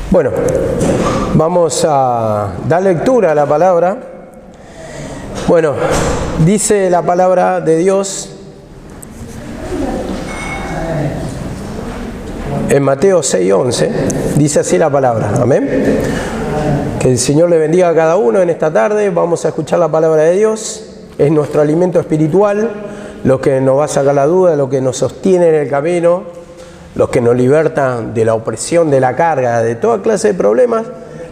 Bueno, vamos a dar lectura a la palabra. Bueno, dice la palabra de Dios en Mateo 6:11, dice así la palabra, amén. Que el Señor le bendiga a cada uno en esta tarde. Vamos a escuchar la palabra de Dios, es nuestro alimento espiritual, lo que nos va a sacar la duda, lo que nos sostiene en el camino, los que nos libertan de la opresión, de la carga, de toda clase de problemas.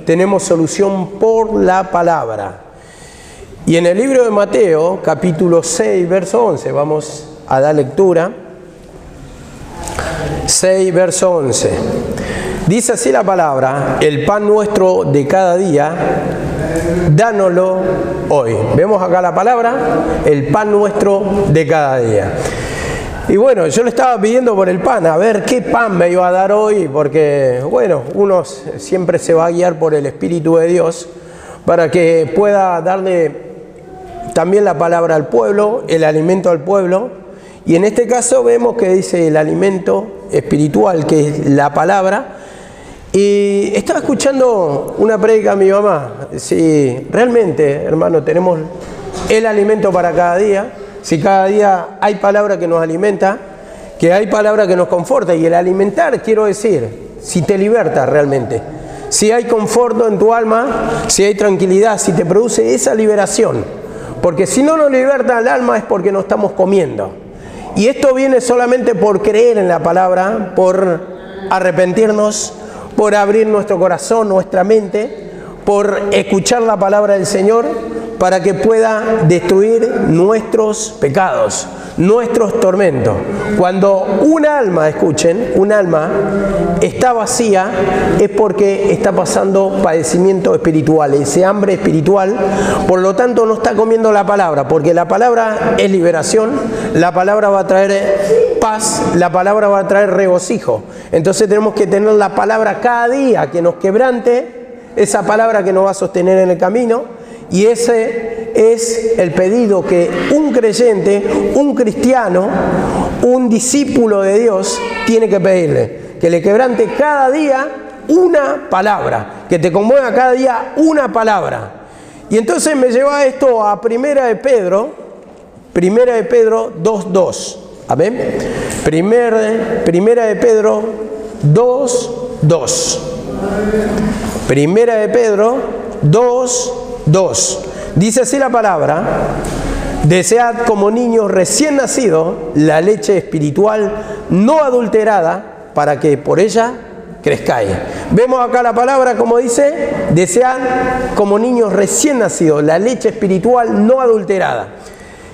Tenemos solución por la palabra. Y en el libro de Mateo, capítulo 6, verso 11, vamos a dar lectura. 6, verso 11. Dice así la palabra: el pan nuestro de cada día, dánoslo hoy. Vemos acá la palabra, el pan nuestro de cada día. Y bueno, yo le estaba pidiendo por el pan, a ver qué pan me iba a dar hoy, porque bueno, uno siempre se va a guiar por el Espíritu de Dios para que pueda darle también la palabra al pueblo, el alimento al pueblo. Y en este caso vemos que dice el alimento espiritual, que es la palabra. Y estaba escuchando una prédica a mi mamá. Si realmente, hermano, tenemos el alimento para cada día, si cada día hay palabra que nos alimenta, que hay palabra que nos conforta, y el alimentar, quiero decir, si te liberta realmente, si hay conforto en tu alma, si hay tranquilidad, si te produce esa liberación, porque si no nos liberta el alma es porque no estamos comiendo. Y esto viene solamente por creer en la palabra, por arrepentirnos, por abrir nuestro corazón, nuestra mente, por escuchar la palabra del Señor, para que pueda destruir nuestros pecados, nuestros tormentos. Cuando un alma, escuchen, un alma está vacía, es porque está pasando padecimiento espiritual, ese hambre espiritual. Por lo tanto no está comiendo la palabra, porque la palabra es liberación, la palabra va a traer paz, la palabra va a traer regocijo. Entonces tenemos que tener la palabra cada día que nos quebrante, esa palabra que nos va a sostener en el camino. Y ese es el pedido que un creyente, un cristiano, un discípulo de Dios tiene que pedirle. Que le quebrante cada día una palabra, que te conmueva cada día una palabra. Y entonces me lleva esto a Primera de Pedro 2:2. ¿Amén? Primera de Pedro 2:2. Primera de Pedro 2:2. Dice así la palabra: desead como niños recién nacidos la leche espiritual no adulterada, para que por ella crezcáis. Vemos acá la palabra como dice: desead como niños recién nacidos la leche espiritual no adulterada.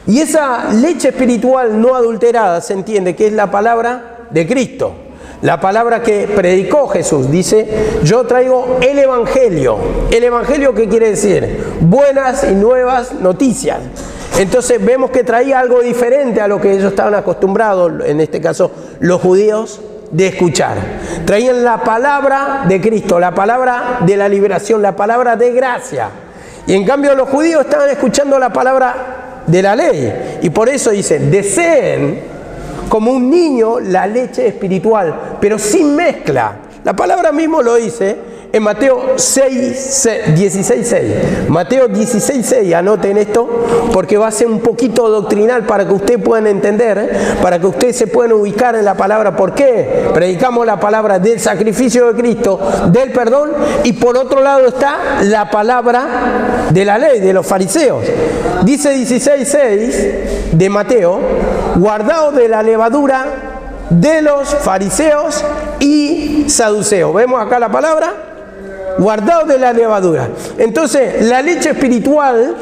Y esa leche espiritual no adulterada se entiende que es la palabra de Cristo. La palabra que predicó Jesús. Dice: yo traigo el Evangelio. ¿El Evangelio qué quiere decir? Buenas y nuevas noticias. Entonces vemos que traía algo diferente a lo que ellos estaban acostumbrados, en este caso los judíos, de escuchar. Traían la palabra de Cristo, la palabra de la liberación, la palabra de gracia. Y en cambio los judíos estaban escuchando la palabra de la ley. Y por eso dice: deseen como un niño la leche espiritual, pero sin mezcla. La palabra mismo lo dice en Mateo 16:6. Mateo 16:6, anoten esto, porque va a ser un poquito doctrinal para que ustedes puedan entender, para que ustedes se puedan ubicar en la palabra. ¿Por qué? Predicamos la palabra del sacrificio de Cristo, del perdón, y por otro lado está la palabra de la ley, de los fariseos. Dice 16:6 de Mateo: guardaos de la levadura de los fariseos y saduceos. ¿Vemos acá la palabra? Guardaos de la levadura. Entonces, la leche espiritual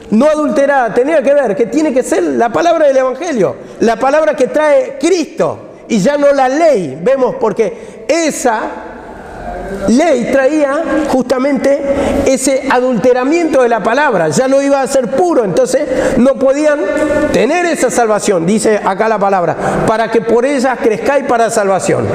no adulterada tenía que ver que tiene que ser la palabra del Evangelio, la palabra que trae Cristo, y ya no la ley. Vemos, porque esa ley traía justamente ese adulteramiento de la palabra, ya no iba a ser puro, entonces no podían tener esa salvación. Dice acá la palabra: para que por ella crezcáis para salvación.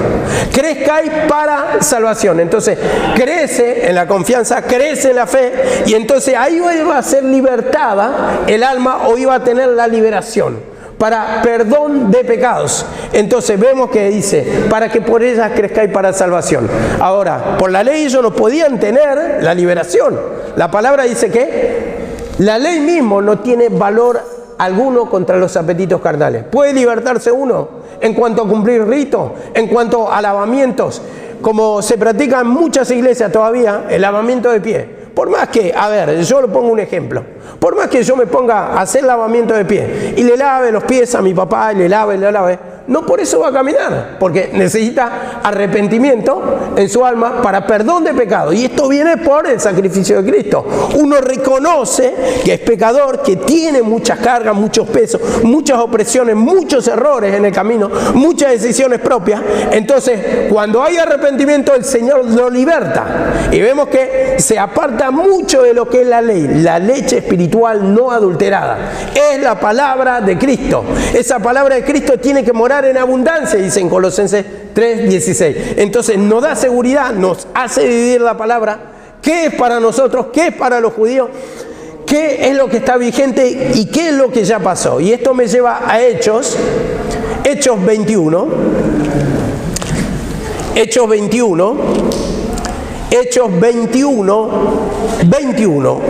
Crezcáis para salvación. Entonces crece en la confianza, crece en la fe, y entonces ahí iba a ser libertada el alma, o iba a tener la liberación. para perdón de pecados. Entonces vemos que dice, para que por ellas crezcáis para salvación. Ahora, por la ley ellos no podían tener la liberación. La palabra dice que la ley mismo no tiene valor alguno contra los apetitos carnales. ¿Puede libertarse uno en cuanto a cumplir ritos, en cuanto a lavamientos? Como se practica en muchas iglesias todavía, el lavamiento de pie. Por más que, a ver, yo le pongo un ejemplo. Por más que yo me ponga a hacer lavamiento de pie y le lave los pies a mi papá y le lave, no por eso va a caminar, porque necesita arrepentimiento en su alma para perdón de pecado. Y esto viene por el sacrificio de Cristo. Uno reconoce que es pecador, que tiene muchas cargas, muchos pesos, muchas opresiones, muchos errores en el camino, muchas decisiones propias. Entonces, cuando hay arrepentimiento, el Señor lo liberta. Y vemos que se aparta mucho de lo que es la ley, la leche espiritual no adulterada. Es la palabra de Cristo. Esa palabra de Cristo tiene que morar en abundancia, dice en Colosenses 3:16. Entonces nos da seguridad, nos hace vivir la palabra. ¿Qué es para nosotros? ¿Qué es para los judíos? ¿Qué es lo que está vigente y qué es lo que ya pasó? Y esto me lleva a Hechos 21. Hechos 21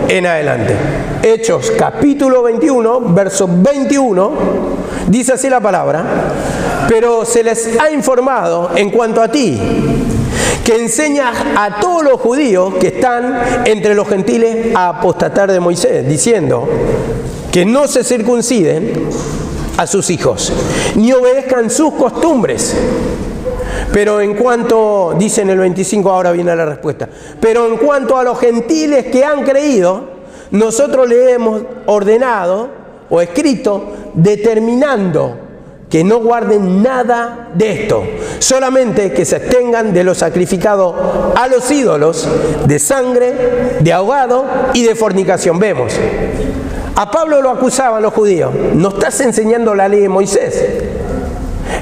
en adelante. Hechos capítulo 21, verso 21, dice así la palabra: pero se les ha informado en cuanto a ti, que enseñas a todos los judíos que están entre los gentiles a apostatar de Moisés, diciendo que no se circunciden a sus hijos, ni obedezcan sus costumbres. Pero en cuanto, dice en el 25, ahora viene la respuesta, pero en cuanto a los gentiles que han creído, nosotros le hemos ordenado o escrito determinando que no guarden nada de esto, solamente que se abstengan de lo sacrificado a los ídolos, de sangre, de ahogado y de fornicación. Vemos, a Pablo lo acusaban los judíos: no estás enseñando la ley de Moisés.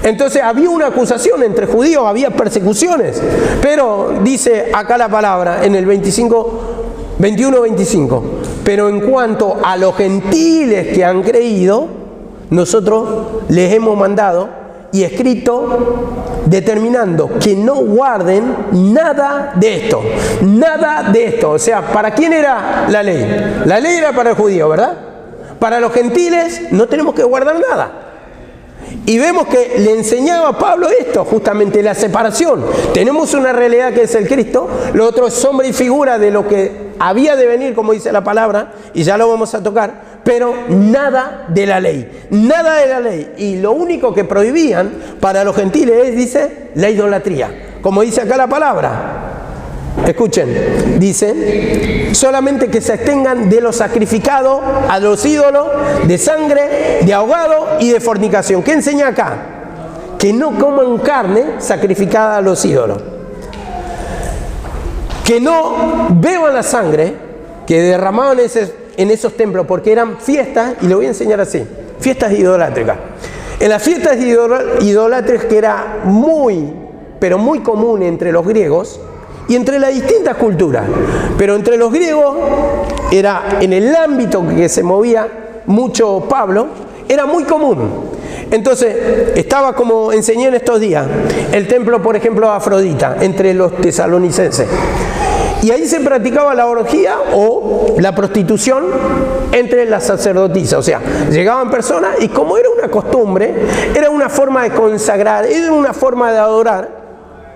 Entonces había una acusación entre judíos, había persecuciones, pero dice acá la palabra en el 21-25, pero en cuanto a los gentiles que han creído, nosotros les hemos mandado y escrito determinando que no guarden nada de esto, nada de esto. O sea, ¿para quién era la ley? La ley era para el judío, ¿verdad? Para los gentiles no tenemos que guardar nada. Y vemos que le enseñaba a Pablo esto, justamente la separación. Tenemos una realidad que es el Cristo, lo otro es sombra y figura de lo que había de venir, como dice la palabra, y ya lo vamos a tocar, pero nada de la ley, nada de la ley. Y lo único que prohibían para los gentiles es, dice, la idolatría, como dice acá la palabra. Escuchen, dice, solamente que se abstengan de lo sacrificado a los ídolos, de sangre, de ahogado y de fornicación. ¿Qué enseña acá? Que no coman carne sacrificada a los ídolos. Que no beban la sangre que derramaban en esos templos, porque eran fiestas, y lo voy a enseñar así, fiestas idolátricas. En las fiestas idolátricas, que era muy, pero muy común entre los griegos, y entre las distintas culturas, pero entre los griegos era en el ámbito que se movía mucho Pablo, era muy común. Entonces estaba, como enseñé en estos días, el templo, por ejemplo, de Afrodita, entre los tesalonicenses, y ahí se practicaba la orgía o la prostitución entre las sacerdotisas. O sea, llegaban personas y, como era una costumbre, era una forma de consagrar, era una forma de adorar,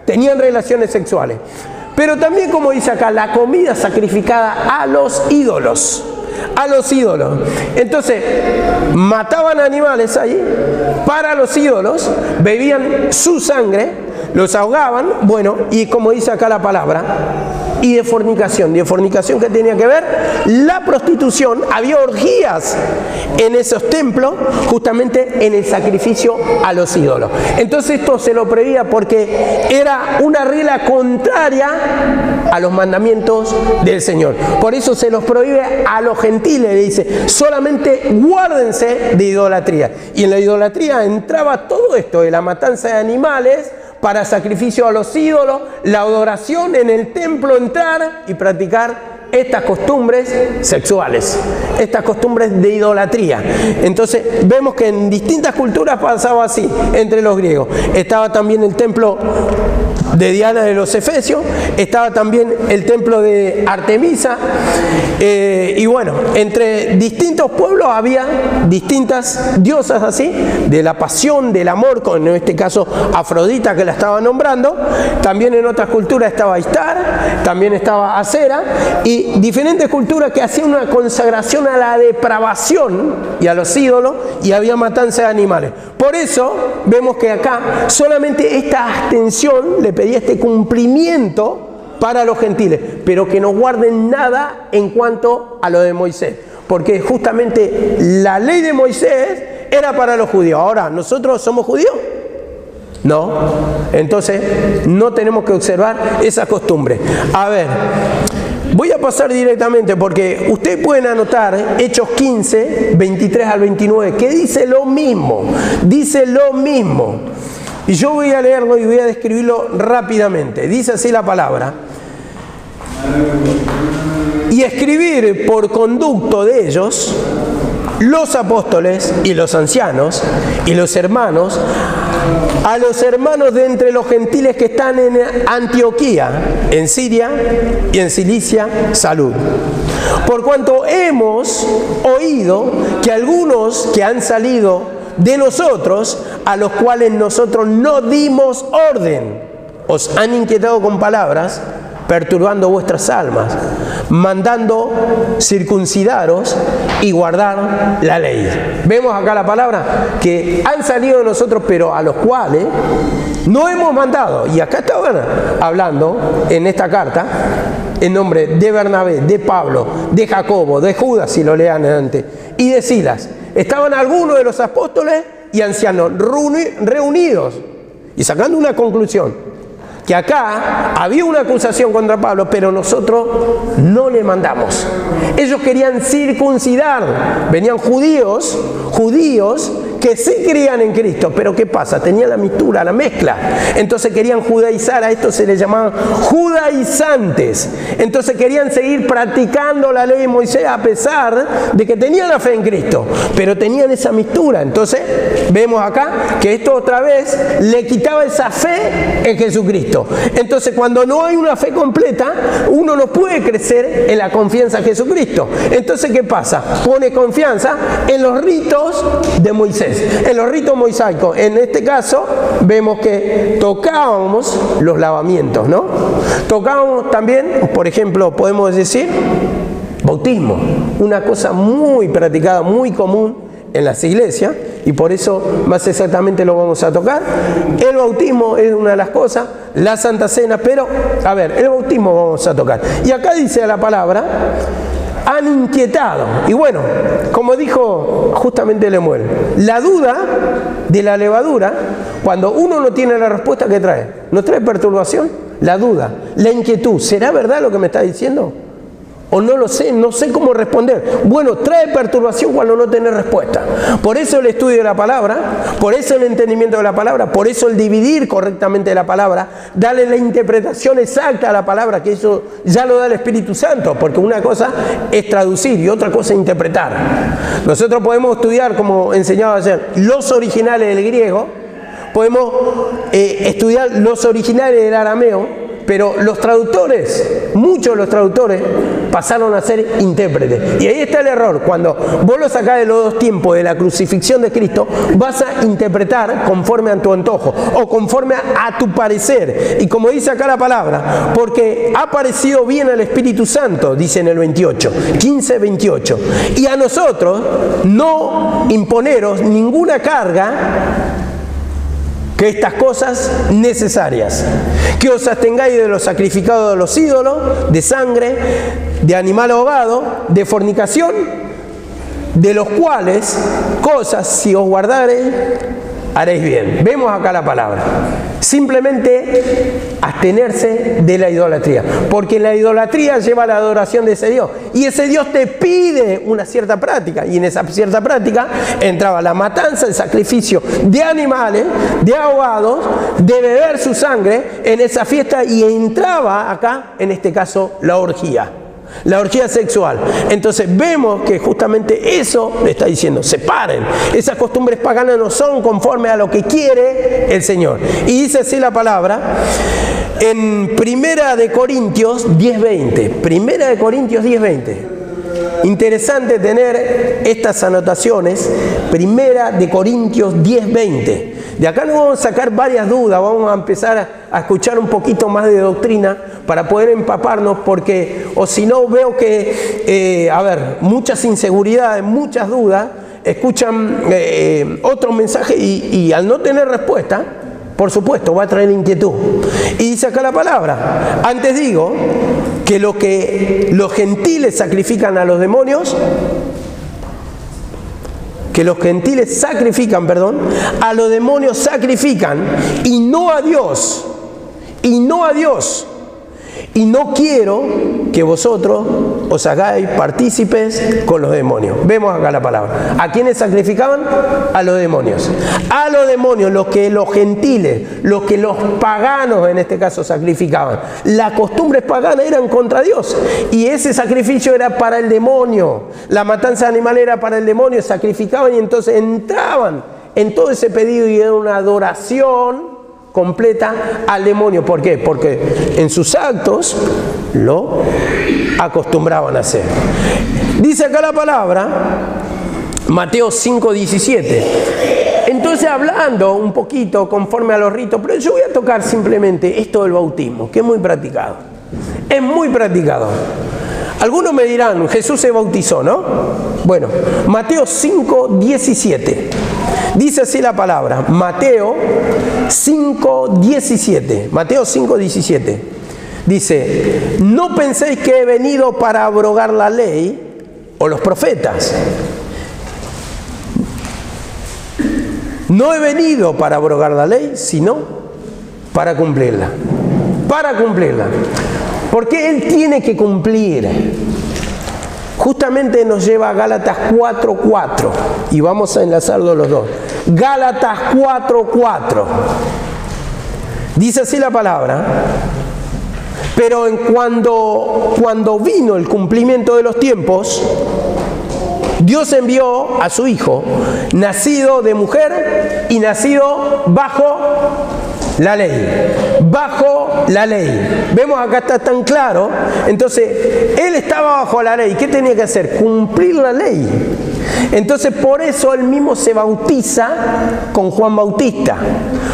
tenían relaciones sexuales. Pero también, como dice acá, la comida sacrificada a los ídolos. A los ídolos. Entonces, mataban animales ahí para los ídolos, bebían su sangre, los ahogaban, bueno, y como dice acá la palabra, y de fornicación. ¿De fornicación qué tenía que ver? La prostitución. Había orgías en esos templos, justamente en el sacrificio a los ídolos. Entonces esto se lo prohibía porque era una regla contraria a los mandamientos del Señor. Por eso se los prohíbe a los gentiles. Le dice, solamente guárdense de idolatría. Y en la idolatría entraba todo esto de la matanza de animales para sacrificio a los ídolos, la adoración en el templo, entrar y practicar estas costumbres sexuales, estas costumbres de idolatría. Entonces vemos que en distintas culturas pasaba así, entre los griegos. Estaba también el templo de Diana de los Efesios, estaba también el templo de Artemisa, y bueno, entre distintos pueblos había distintas diosas así, de la pasión, del amor, con en este caso Afrodita, que la estaba nombrando. También en otras culturas estaba Ishtar, también estaba Acera, y diferentes culturas que hacían una consagración a la depravación y a los ídolos, y había matanza de animales. Por eso vemos que acá solamente esta abstención le pedía este cumplimiento para los gentiles, pero que no guarden nada en cuanto a lo de Moisés, porque justamente la ley de Moisés era para los judíos. Ahora, ¿nosotros somos judíos? No. Entonces, no tenemos que observar esa costumbre. A ver, voy a pasar directamente porque ustedes pueden anotar Hechos 15, 23 al 29, que dice lo mismo, dice lo mismo. Y yo voy a leerlo y voy a describirlo rápidamente. Dice así la palabra: y escribir por conducto de ellos los apóstoles y los ancianos y los hermanos, a los hermanos de entre los gentiles que están en Antioquía, en Siria y en Cilicia, salud. Por cuanto hemos oído que algunos que han salido de nosotros, a los cuales nosotros no dimos orden, os han inquietado con palabras, perturbando vuestras almas, mandando circuncidaros y guardar la ley. Vemos acá la palabra, que han salido de nosotros, pero a los cuales no hemos mandado. Y acá estaban hablando en esta carta en nombre de Bernabé, de Pablo, de Jacobo, de Judas, si lo lean antes, y de Silas. Estaban algunos de los apóstoles y ancianos reunidos y sacando una conclusión, que acá había una acusación contra Pablo, pero nosotros no le mandamos. Ellos querían circuncidar, venían judíos que sí creían en Cristo, pero ¿qué pasa? Tenían la mistura, la mezcla. Entonces querían judaizar, a esto se les llamaban judaizantes. Entonces querían seguir practicando la ley de Moisés a pesar de que tenían la fe en Cristo, pero tenían esa mistura. Entonces vemos acá que esto otra vez le quitaba esa fe en Jesucristo. Entonces cuando no hay una fe completa, uno no puede crecer en la confianza en Jesucristo. Entonces ¿qué pasa? Pone confianza en los ritos de Moisés, en los ritos mosaicos. En este caso vemos que tocábamos los lavamientos, ¿no? Tocábamos también, por ejemplo, podemos decir bautismo, una cosa muy practicada, muy común en las iglesias, y por eso más exactamente lo vamos a tocar. El bautismo es una de las cosas, la Santa Cena, pero a ver, el bautismo vamos a tocar. Y acá dice la palabra: han inquietado. Y bueno, como dijo justamente Lemuel, la duda de la levadura, cuando uno no tiene la respuesta, ¿qué trae? ¿No trae perturbación? La duda, la inquietud. ¿Será verdad lo que me está diciendo? O no lo sé, no sé cómo responder. Bueno, trae perturbación cuando no tenés respuesta. Por eso el estudio de la palabra, por eso el entendimiento de la palabra, por eso el dividir correctamente la palabra, darle la interpretación exacta a la palabra, que eso ya lo da el Espíritu Santo, porque una cosa es traducir y otra cosa es interpretar. Nosotros podemos estudiar, como enseñaba ayer, los originales del griego, podemos estudiar los originales del arameo, pero los traductores, muchos de los traductores, pasaron a ser intérpretes. Y ahí está el error. Cuando vos lo sacás de los dos tiempos de la crucifixión de Cristo, vas a interpretar conforme a tu antojo o conforme a tu parecer. Y como dice acá la palabra, porque ha parecido bien al Espíritu Santo, dice en el 28, 15, 28. Y a nosotros no imponeros ninguna carga que estas cosas necesarias, que os abstengáis de los sacrificados de los ídolos, de sangre, de animal ahogado, de fornicación, de los cuales cosas, si os guardareis, haréis bien. Vemos acá la palabra. Simplemente abstenerse de la idolatría, porque la idolatría lleva a la adoración de ese Dios, y ese Dios te pide una cierta práctica, y en esa cierta práctica entraba la matanza, el sacrificio de animales, de ahogados, de beber su sangre en esa fiesta, y entraba acá, en este caso, la orgía. La orgía sexual. Entonces vemos que justamente eso le está diciendo, separen. Esas costumbres paganas no son conforme a lo que quiere el Señor. Y dice así la palabra en 1 Corintios 10:20. 1 Corintios 10:20. Interesante tener estas anotaciones. 1 Corintios 10:20. De acá nos vamos a sacar varias dudas, vamos a empezar a escuchar un poquito más de doctrina para poder empaparnos, porque o si no veo que, muchas inseguridades, muchas dudas, escuchan otro mensaje y al no tener respuesta, por supuesto, va a traer inquietud. Y dice acá la palabra, antes digo que lo que los gentiles sacrifican a los demonios, que los gentiles sacrifican, a los demonios sacrifican y no a Dios, y no a Dios. Y no quiero que vosotros os hagáis partícipes con los demonios. Vemos acá la palabra. ¿A quiénes sacrificaban? A los demonios. A los demonios, los que los gentiles, los que los paganos en este caso sacrificaban. Las costumbres paganas eran contra Dios. Y ese sacrificio era para el demonio. La matanza animal era para el demonio. Sacrificaban y entonces entraban en todo ese pedido y era una adoración completa al demonio. ¿Por qué? Porque en sus actos lo acostumbraban a hacer. Dice acá la palabra, Mateo 5:17. Entonces, hablando un poquito conforme a los ritos, pero yo voy a tocar simplemente esto del bautismo, que es muy practicado. Es muy practicado. Algunos me dirán, Jesús se bautizó, ¿no? Bueno, Mateo 5:17. Dice así la palabra, Mateo 5:17. Mateo 5:17. Dice, no penséis que he venido para abrogar la ley o los profetas. No he venido para abrogar la ley, sino para cumplirla. Para cumplirla. Porque Él tiene que cumplir. Justamente nos lleva a Gálatas 4:4 y vamos a enlazarlo los dos. Gálatas 4:4. Dice así la palabra, pero cuando vino el cumplimiento de los tiempos, Dios envió a su Hijo, nacido de mujer y nacido bajo la ley. Bajo la ley. Vemos acá está tan claro. Entonces, Él estaba bajo la ley. ¿Qué tenía que hacer? Cumplir la ley. Entonces, por eso Él mismo se bautiza con Juan Bautista.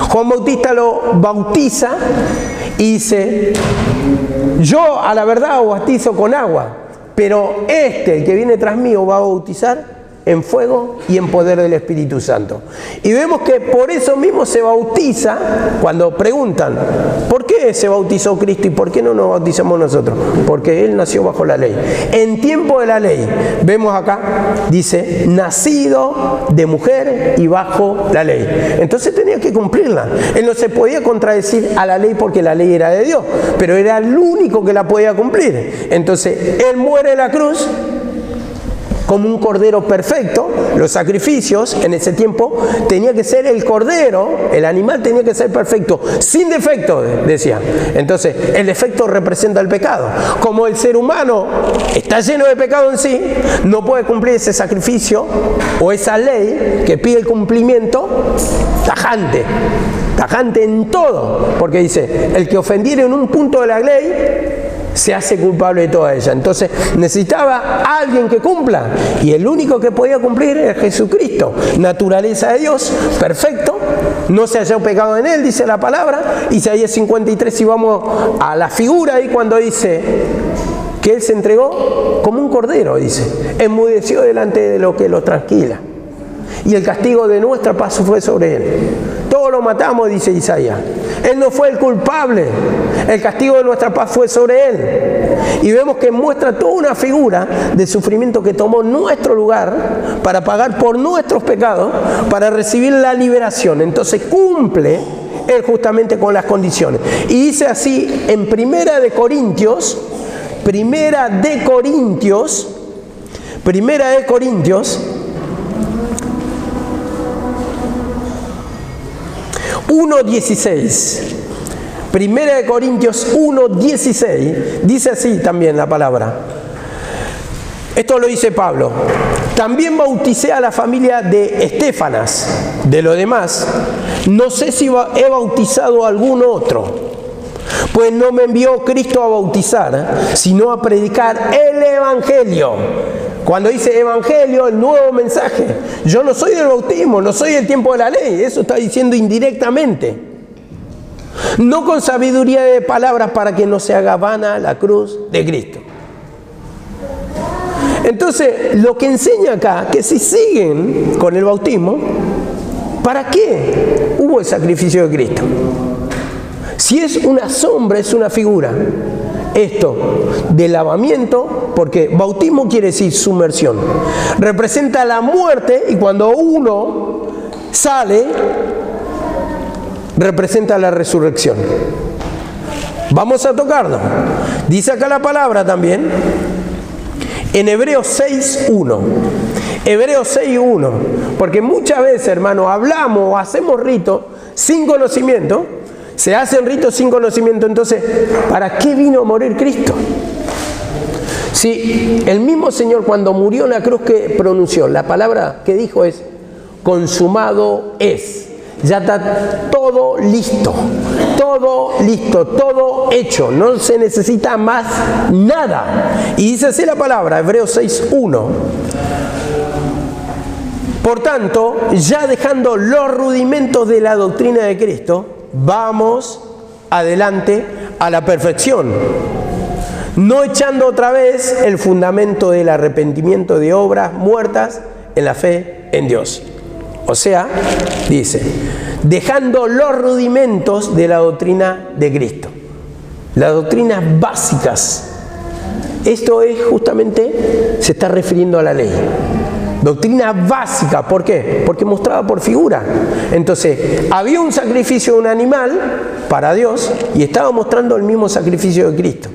Juan Bautista lo bautiza y dice, yo a la verdad os bautizo con agua, pero el que viene tras mí os va a bautizar en fuego y en poder del Espíritu Santo. Y vemos que por eso mismo se bautiza, cuando preguntan, ¿por qué se bautizó Cristo y por qué no nos bautizamos nosotros? Porque Él nació bajo la ley. En tiempo de la ley, vemos acá, dice, nacido de mujer y bajo la ley. Entonces tenía que cumplirla. Él no se podía contradecir a la ley porque la ley era de Dios, pero era el único que la podía cumplir. Entonces, Él muere en la cruz como un cordero perfecto. Los sacrificios en ese tiempo tenía que ser el cordero, el animal tenía que ser perfecto, sin defecto, decía. Entonces, el defecto representa el pecado. Como el ser humano está lleno de pecado en sí, no puede cumplir ese sacrificio o esa ley que pide el cumplimiento tajante en todo, porque dice, el que ofendiere en un punto de la ley se hace culpable de toda ella. Entonces necesitaba a alguien que cumpla, y el único que podía cumplir era Jesucristo, naturaleza de Dios, perfecto, no se halló pecado en Él, dice la palabra. Isaías 53, si vamos a la figura ahí cuando dice que Él se entregó como un cordero, dice, enmudeció delante de lo que lo tranquila, y el castigo de nuestra paz fue sobre Él. Todos lo matamos, dice Isaías. Él no fue el culpable. El castigo de nuestra paz fue sobre Él. Y vemos que muestra toda una figura de sufrimiento que tomó nuestro lugar para pagar por nuestros pecados, para recibir la liberación. Entonces cumple Él justamente con las condiciones. Y dice así en Primera de Corintios 1:16. Primera de Corintios 1:16. Dice así también la palabra. Esto lo dice Pablo. También bauticé a la familia de Estéfanas. De lo demás, no sé si he bautizado a algún otro, pues no me envió Cristo a bautizar, sino a predicar el Evangelio. Cuando dice Evangelio, el nuevo mensaje. Yo no soy del bautismo, no soy del tiempo de la ley. Eso está diciendo indirectamente. No con sabiduría de palabras para que no se haga vana la cruz de Cristo. Entonces, lo que enseña acá, que si siguen con el bautismo, ¿para qué hubo el sacrificio de Cristo? Si es una sombra, es una figura. Esto del lavamiento, porque bautismo quiere decir sumersión, representa la muerte, y cuando uno sale, representa la resurrección. Vamos a tocarlo. Dice acá la palabra también, en Hebreos 6.1. Hebreos 6.1. Porque muchas veces, hermano, hablamos o hacemos ritos sin conocimiento. Se hacen ritos sin conocimiento. Entonces, ¿para qué vino a morir Cristo? Si el mismo Señor, cuando murió en la cruz, que pronunció, la palabra que dijo es: consumado es. Ya está todo listo, todo hecho, no se necesita más nada. Y dice así la palabra, Hebreos 6.1. Por tanto, ya dejando los rudimentos de la doctrina de Cristo, vamos adelante a la perfección, no echando otra vez el fundamento del arrepentimiento de obras muertas en la fe en Dios. O sea, dice, dejando los rudimentos de la doctrina de Cristo, las doctrinas básicas. Esto es justamente, se está refiriendo a la ley. Doctrina básica, ¿por qué? Porque mostraba por figura. Entonces, había un sacrificio de un animal para Dios y estaba mostrando el mismo sacrificio de Cristo.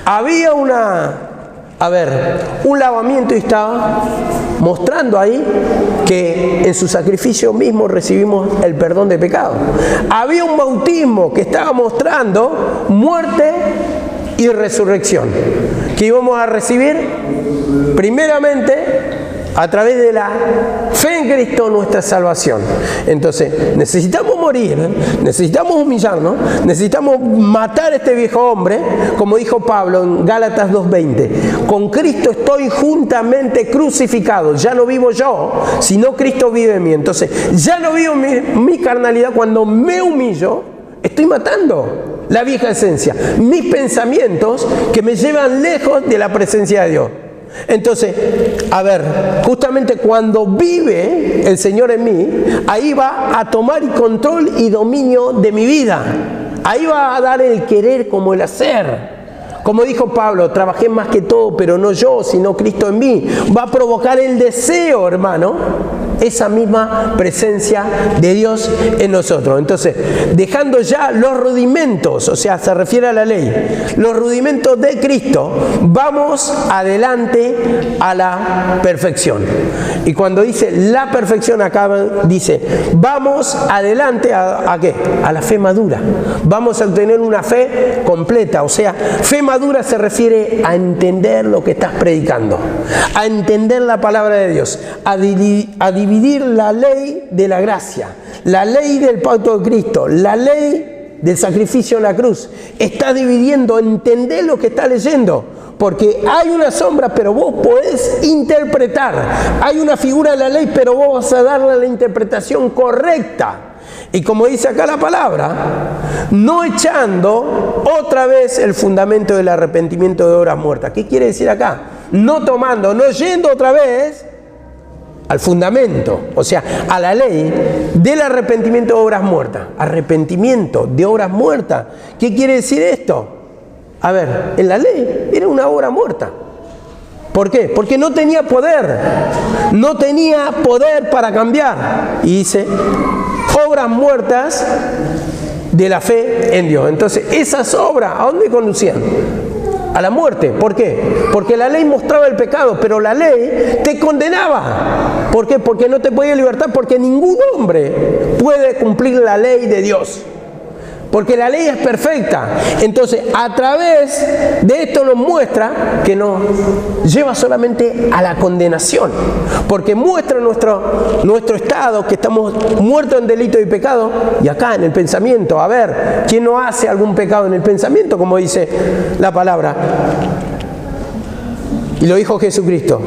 Había un lavamiento y estaba mostrando ahí que en su sacrificio mismo recibimos el perdón de pecado. Había un bautismo que estaba mostrando muerte y resurrección, que íbamos a recibir primeramente a través de la fe en Cristo, nuestra salvación. Entonces, necesitamos morir, necesitamos humillarnos, necesitamos matar a este viejo hombre, como dijo Pablo en Gálatas 2:20. Con Cristo estoy juntamente crucificado. Ya no vivo yo, sino Cristo vive en mí. Entonces, ya no vivo mi carnalidad. Cuando me humillo, estoy matando la vieja esencia, mis pensamientos que me llevan lejos de la presencia de Dios. Entonces, justamente cuando vive el Señor en mí, ahí va a tomar control y dominio de mi vida. Ahí va a dar el querer como el hacer. Como dijo Pablo, trabajé más que todo, pero no yo, sino Cristo en mí. Va a provocar el deseo, hermano, esa misma presencia de Dios en nosotros. Entonces, dejando ya los rudimentos, o sea, se refiere a la ley, los rudimentos de Cristo, vamos adelante a la perfección. Y cuando dice la perfección, acá dice, vamos adelante ¿a qué? A la fe madura. Vamos a obtener una fe completa, o sea, fe madura se refiere a entender lo que estás predicando, a entender la palabra de Dios, a dividir la ley de la gracia, la ley del pacto de Cristo, la ley del sacrificio en la cruz. Está dividiendo, entender lo que está leyendo, porque hay una sombra, pero vos podés interpretar. Hay una figura de la ley, pero vos vas a darle la interpretación correcta. Y como dice acá la palabra, no echando otra vez el fundamento del arrepentimiento de obras muertas. ¿Qué quiere decir acá? No tomando, no yendo otra vez al fundamento, o sea, a la ley del arrepentimiento de obras muertas. Arrepentimiento de obras muertas. ¿Qué quiere decir esto? En la ley era una obra muerta. ¿Por qué? Porque no tenía poder. No tenía poder para cambiar. Y dice, obras muertas de la fe en Dios. Entonces, esas obras, ¿a dónde conducían? A la muerte. ¿Por qué? Porque la ley mostraba el pecado, pero la ley te condenaba. ¿Por qué? Porque no te podía libertar, porque ningún hombre puede cumplir la ley de Dios. porque la ley es perfecta. Entonces, a través de esto nos muestra que nos lleva solamente a la condenación, porque muestra nuestro estado, que estamos muertos en delito y pecado, y acá en el pensamiento, a ver, ¿quién no hace algún pecado en el pensamiento? Como dice la palabra. Y lo dijo Jesucristo.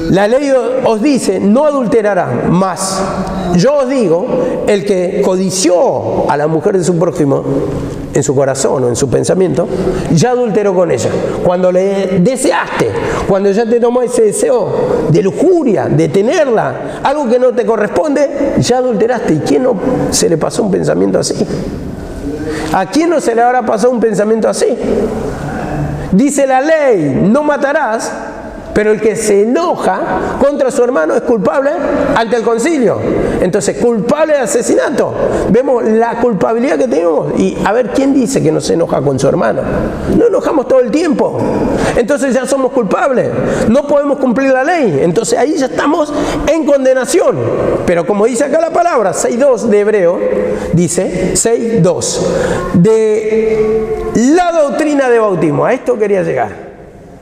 La ley os dice, no adulterarás, mas yo os digo, el que codició a la mujer de su prójimo en su corazón o en su pensamiento, ya adulteró con ella. Cuando le deseaste, cuando ya te tomó ese deseo de lujuria, de tenerla, algo que no te corresponde, ya adulteraste. ¿Y quién no se le pasó un pensamiento así? ¿A quién no se le habrá pasado un pensamiento así? Dice la ley, no matarás, pero el que se enoja contra su hermano es culpable ante el concilio. Entonces, culpable de asesinato. Vemos la culpabilidad que tenemos. Y a ver, ¿quién dice que no se enoja con su hermano? No enojamos todo el tiempo. Entonces ya somos culpables. No podemos cumplir la ley. Entonces ahí ya estamos en condenación. Pero como dice acá la palabra, 6.2 de Hebreo, dice 6.2. De la doctrina de bautismo. A esto quería llegar.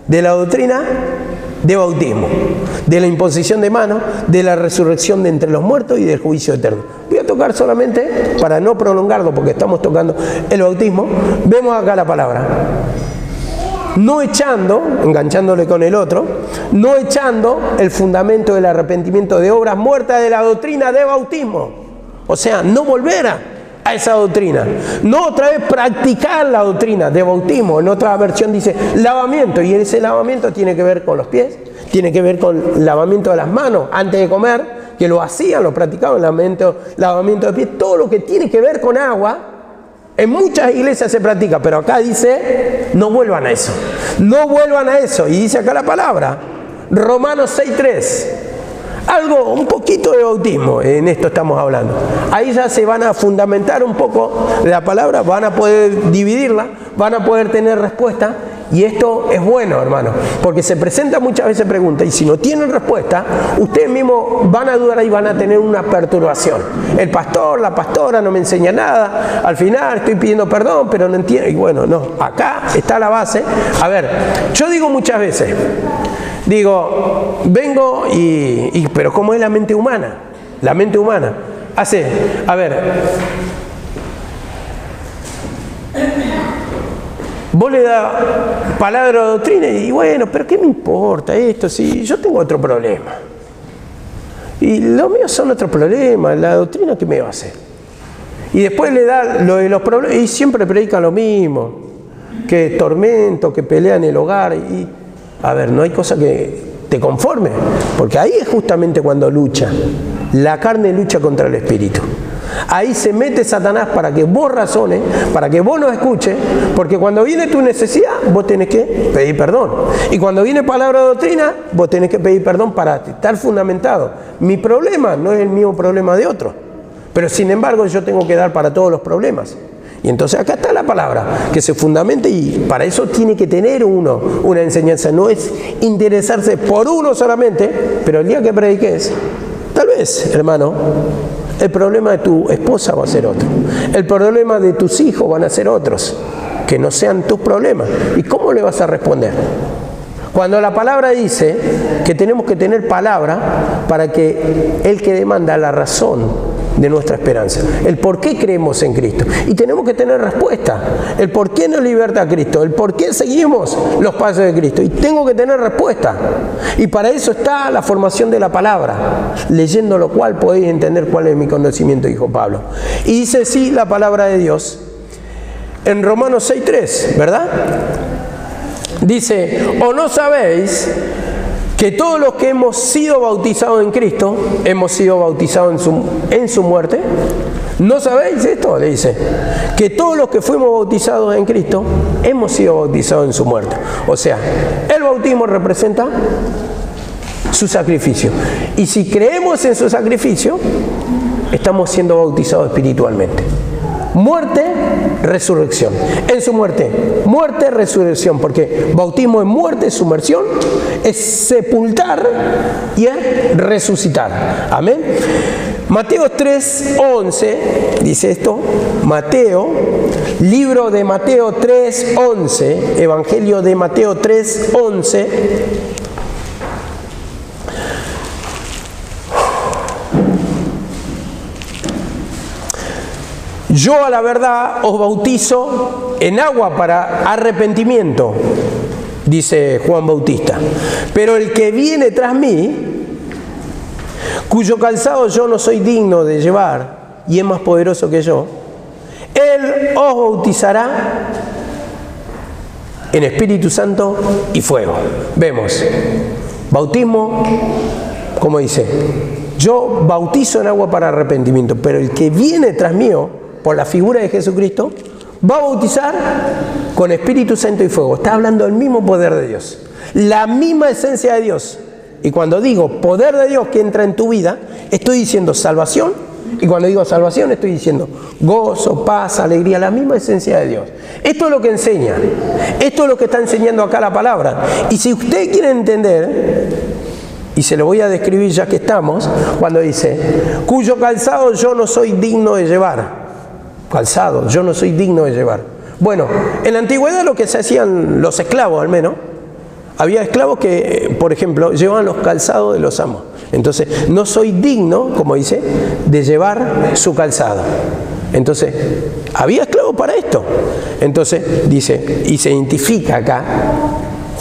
De la doctrina de bautismo, de la imposición de manos, de la resurrección de entre los muertos y del juicio eterno. Voy a tocar solamente, para no prolongarlo, porque estamos tocando el bautismo, vemos acá la palabra. No echando, enganchándole con el otro, no echando el fundamento del arrepentimiento de obras muertas de la doctrina de bautismo. O sea, no volver a esa doctrina, no otra vez practicar la doctrina de bautismo. En otra versión dice lavamiento, y ese lavamiento tiene que ver con los pies, tiene que ver con el lavamiento de las manos antes de comer, que lo hacían, lo practicaban, lavamiento de pies, todo lo que tiene que ver con agua. En muchas iglesias se practica, pero acá dice no vuelvan a eso, no vuelvan a eso. Y dice acá la palabra, Romanos 6.3. Algo, un poquito de bautismo, en esto estamos hablando. Ahí ya se van a fundamentar un poco la palabra, van a poder dividirla, van a poder tener respuesta. Y esto es bueno, hermano, porque se presenta muchas veces preguntas, y si no tienen respuesta, ustedes mismos van a dudar y van a tener una perturbación. El pastor, la pastora no me enseña nada, al final estoy pidiendo perdón, pero no entiendo. Y bueno, no, acá está la base. A ver, yo digo muchas veces, digo, vengo pero ¿cómo es la mente humana? La mente humana hace, a ver, vos le das palabra de doctrina y bueno, pero ¿qué me importa esto? Si yo tengo otro problema. Y los míos son otros problemas, la doctrina, ¿qué me va a hacer? Y después le da lo de los problemas y siempre predican lo mismo, que tormento, que pelea en el hogar. Y a ver, no hay cosa que te conforme, porque ahí es justamente cuando lucha. La carne lucha contra el espíritu. Ahí se mete Satanás para que vos razones, para que vos no escuches, porque cuando viene tu necesidad, vos tenés que pedir perdón. Y cuando viene palabra de doctrina, vos tenés que pedir perdón para estar fundamentado. Mi problema no es el mismo problema de otro, pero sin embargo yo tengo que dar para todos los problemas. Y entonces acá está la palabra, que se fundamente, y para eso tiene que tener uno una enseñanza. No es interesarse por uno solamente, pero el día que prediques, tal vez, hermano, el problema de tu esposa va a ser otro. El problema de tus hijos van a ser otros, que no sean tus problemas. ¿Y cómo le vas a responder? Cuando la palabra dice que tenemos que tener palabra para que el que demanda la razón de nuestra esperanza, el por qué creemos en Cristo, y tenemos que tener respuesta, el por qué nos liberta Cristo, el por qué seguimos los pasos de Cristo, y tengo que tener respuesta, y para eso está la formación de la palabra, leyendo lo cual podéis entender cuál es mi conocimiento, dijo Pablo. Y dice sí la palabra de Dios en Romanos 6.3, ¿verdad? Dice, ¿o no sabéis que todos los que hemos sido bautizados en Cristo, hemos sido bautizados en su muerte? ¿No sabéis esto? Le dice, que todos los que fuimos bautizados en Cristo, hemos sido bautizados en su muerte. O sea, el bautismo representa su sacrificio. Y si creemos en su sacrificio, estamos siendo bautizados espiritualmente. Muerte, resurrección. En su muerte, muerte, resurrección, porque bautismo es muerte, es sumersión, es sepultar y es resucitar. Amén. Mateo 3:11 dice esto, Mateo, libro de Mateo 3:11, Evangelio de Mateo 3:11. Yo a la verdad os bautizo en agua para arrepentimiento, dice Juan Bautista, pero el que viene tras mí, cuyo calzado yo no soy digno de llevar, y es más poderoso que yo, él os bautizará en Espíritu Santo y fuego. Vemos, bautismo, como dice, yo bautizo en agua para arrepentimiento, pero el que viene tras mío, por la figura de Jesucristo, va a bautizar con Espíritu Santo y fuego. Está hablando del mismo poder de Dios, la misma esencia de Dios. Y cuando digo poder de Dios que entra en tu vida, estoy diciendo salvación. Y cuando digo salvación, estoy diciendo gozo, paz, alegría, la misma esencia de Dios. Esto es lo que enseña. Esto es lo que está enseñando acá la palabra. Y si usted quiere entender, y se lo voy a describir ya que estamos, cuando dice, cuyo calzado yo no soy digno de llevar. Calzado, yo no soy digno de llevar. Bueno, en la antigüedad lo que se hacían los esclavos al menos, había esclavos que, por ejemplo, llevaban los calzados de los amos. Entonces, no soy digno, como dice, de llevar su calzado. Entonces, había esclavos para esto. Entonces, dice, y se identifica acá,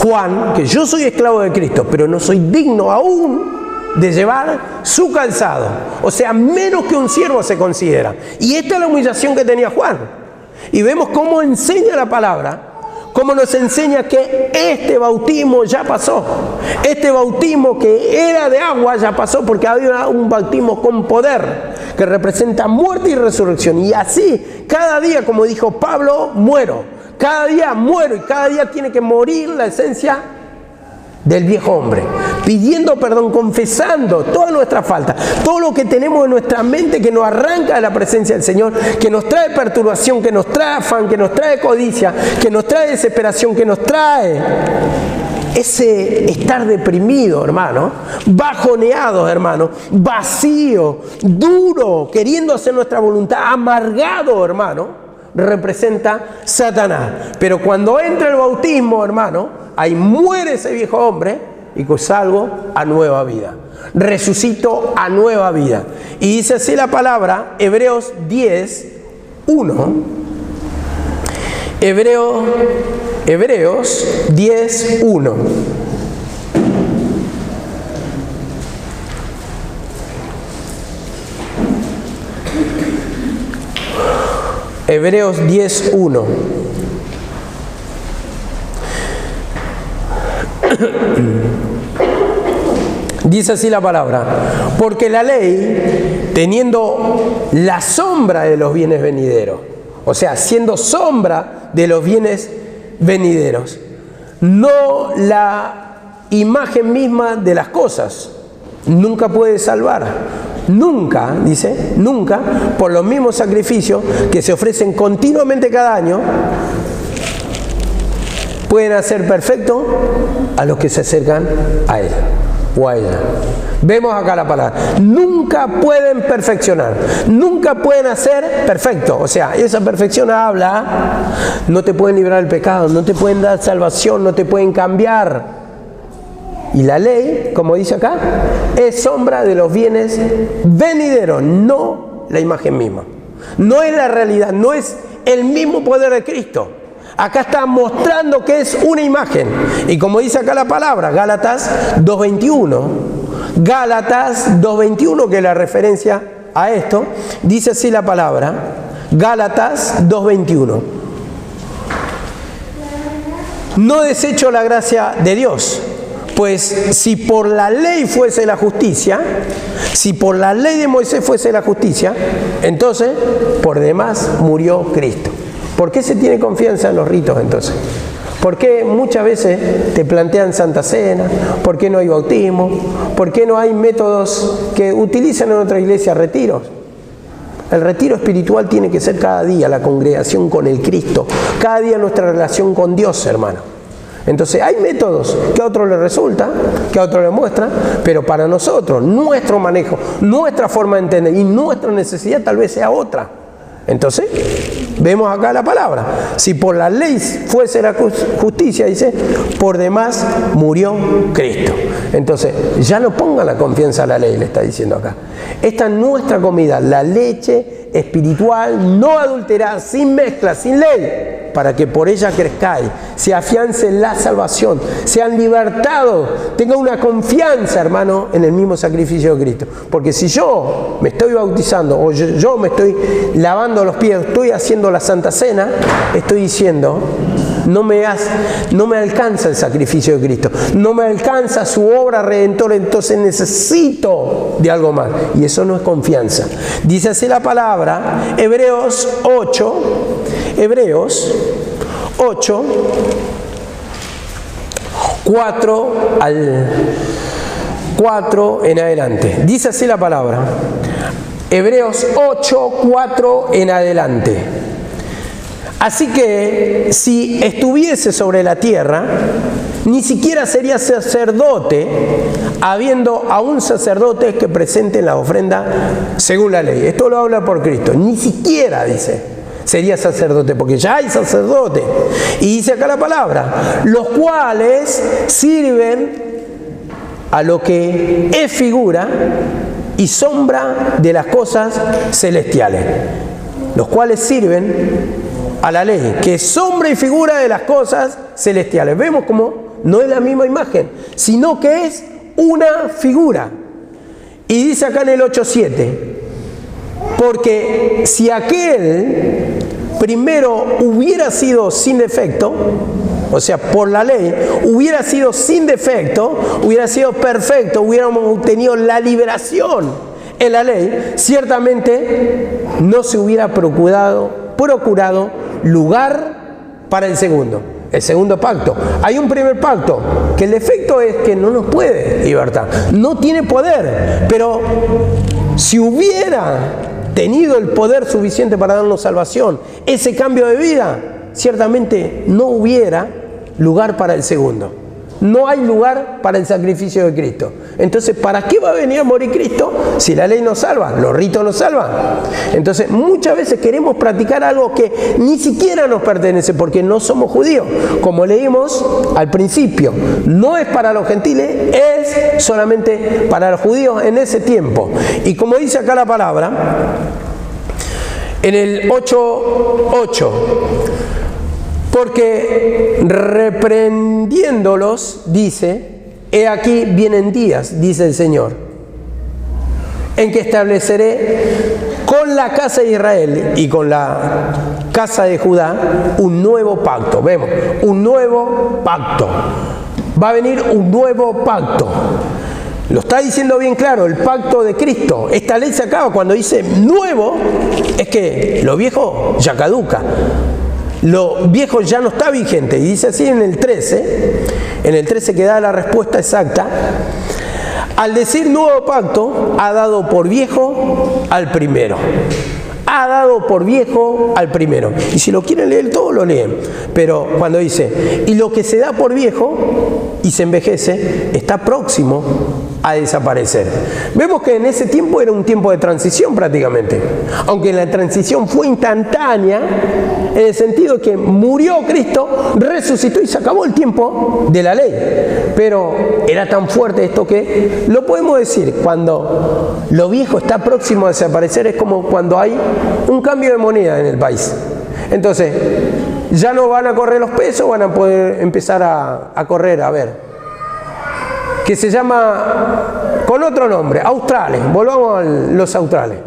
Juan, que yo soy esclavo de Cristo, pero no soy digno aún de llevar su calzado. O sea, menos que un siervo se considera. Y esta es la humillación que tenía Juan. Y vemos cómo enseña la palabra, cómo nos enseña que este bautismo ya pasó. Este bautismo que era de agua ya pasó, porque había un bautismo con poder que representa muerte y resurrección. Y así, cada día, como dijo Pablo, muero. Cada día muero y cada día tiene que morir la esencia del viejo hombre, pidiendo perdón, confesando todas nuestras faltas, todo lo que tenemos en nuestra mente que nos arranca de la presencia del Señor, que nos trae perturbación, que nos trae afán, que nos trae codicia, que nos trae desesperación, que nos trae ese estar deprimido, hermano, bajoneado, hermano, vacío, duro, queriendo hacer nuestra voluntad, amargado, hermano, representa Satanás. Pero cuando entra el bautismo, hermano, ahí muere ese viejo hombre y salgo a nueva vida. Resucito a nueva vida. Y dice así la palabra, Hebreos 10:1. Hebreos 10:1. Hebreos 10:1. Dice así la palabra, porque la ley, teniendo la sombra de los bienes venideros, o sea, siendo sombra de los bienes venideros, no la imagen misma de las cosas, nunca puede salvar. Nunca, dice, nunca, por los mismos sacrificios que se ofrecen continuamente cada año, pueden hacer perfecto a los que se acercan a Él o a ella. Vemos acá la palabra. Nunca pueden perfeccionar, nunca pueden hacer perfecto. O sea, esa perfección habla, no te pueden librar del pecado, no te pueden dar salvación, no te pueden cambiar. Y la ley, como dice acá, es sombra de los bienes venideros, no la imagen misma. No es la realidad, no es el mismo poder de Cristo. Acá está mostrando que es una imagen. Y como dice acá la palabra, Gálatas 2:21. Gálatas 2:21, que es la referencia a esto, dice así la palabra. Gálatas 2:21. No desecho la gracia de Dios. Pues si por la ley fuese la justicia, si por la ley de Moisés fuese la justicia, entonces por demás murió Cristo. ¿Por qué se tiene confianza en los ritos entonces? ¿Por qué muchas veces te plantean Santa Cena? ¿Por qué no hay bautismo? ¿Por qué no hay métodos que utilizan en otra iglesia retiros? El retiro espiritual tiene que ser cada día la congregación con el Cristo, cada día nuestra relación con Dios, hermano. Entonces hay métodos que a otros les resulta, que a otros les muestran, pero para nosotros, nuestro manejo, nuestra forma de entender y nuestra necesidad tal vez sea otra. Entonces, vemos acá la palabra. Si por la ley fuese la justicia, dice, por demás murió Cristo. Entonces, ya no pongan la confianza a la ley, le está diciendo acá. Esta es nuestra comida, la leche espiritual, no adulterada, sin mezcla, sin ley, para que por ella crezcáis, se afiance la salvación, sean libertados, tengan una confianza, hermano, en el mismo sacrificio de Cristo. Porque si yo me estoy bautizando, o yo me estoy lavando los pies, estoy haciendo la Santa Cena, estoy diciendo, no me alcanza el sacrificio de Cristo, no me alcanza su obra redentora, entonces necesito de algo más. Y eso no es confianza. Dice así la palabra, Hebreos 8, 4 en adelante. Dice así la palabra. Hebreos 8, 4 en adelante. Así que si estuviese sobre la tierra, ni siquiera sería sacerdote, habiendo aún sacerdotes que presenten la ofrenda según la ley. Esto lo habla por Cristo. Ni siquiera, dice, sería sacerdote, porque ya hay sacerdote. Y dice acá la palabra, los cuales sirven a lo que es figura y sombra de las cosas celestiales. Los cuales sirven a la ley, que es sombra y figura de las cosas celestiales. Vemos como no es la misma imagen, sino que es una figura. Y dice acá en el 8:7, porque si aquel primero hubiera sido sin defecto, o sea, por la ley, hubiera sido sin defecto, hubiera sido perfecto, hubiéramos obtenido la liberación en la ley, ciertamente no se hubiera procurado lugar para el segundo pacto. Hay un primer pacto, que el defecto es que no nos puede libertar, no tiene poder, pero si hubiera tenido el poder suficiente para darnos salvación, ese cambio de vida, ciertamente no hubiera lugar para el segundo. No hay lugar para el sacrificio de Cristo. Entonces, ¿para qué va a venir a morir Cristo si la ley nos salva? Los ritos nos salvan. Entonces, muchas veces queremos practicar algo que ni siquiera nos pertenece porque no somos judíos. Como leímos al principio, no es para los gentiles, es solamente para los judíos en ese tiempo. Y como dice acá la palabra, en el 8:8, porque reprendiéndolos, dice, he aquí vienen días, dice el Señor, en que estableceré con la casa de Israel y con la casa de Judá un nuevo pacto. Vemos, un nuevo pacto. Va a venir un nuevo pacto. Lo está diciendo bien claro, el pacto de Cristo. Esta ley se acaba cuando dice nuevo, es que lo viejo ya caduca. Lo viejo ya no está vigente. Y dice así en el 13 que da la respuesta exacta. Al decir nuevo pacto, ha dado por viejo al primero. Ha dado por viejo al primero. Y si lo quieren leer todo, lo leen. Pero cuando dice, y lo que se da por viejo y se envejece, está próximo a desaparecer. Vemos que en ese tiempo era un tiempo de transición prácticamente. Aunque la transición fue instantánea, en el sentido que murió Cristo, resucitó y se acabó el tiempo de la ley. Pero era tan fuerte esto que lo podemos decir, cuando lo viejo está próximo a desaparecer, es como cuando hay un cambio de moneda en el país. Entonces, ya no van a correr los pesos, van a poder empezar a correr, a ver, que se llama con otro nombre, australes. Volvamos a los australes.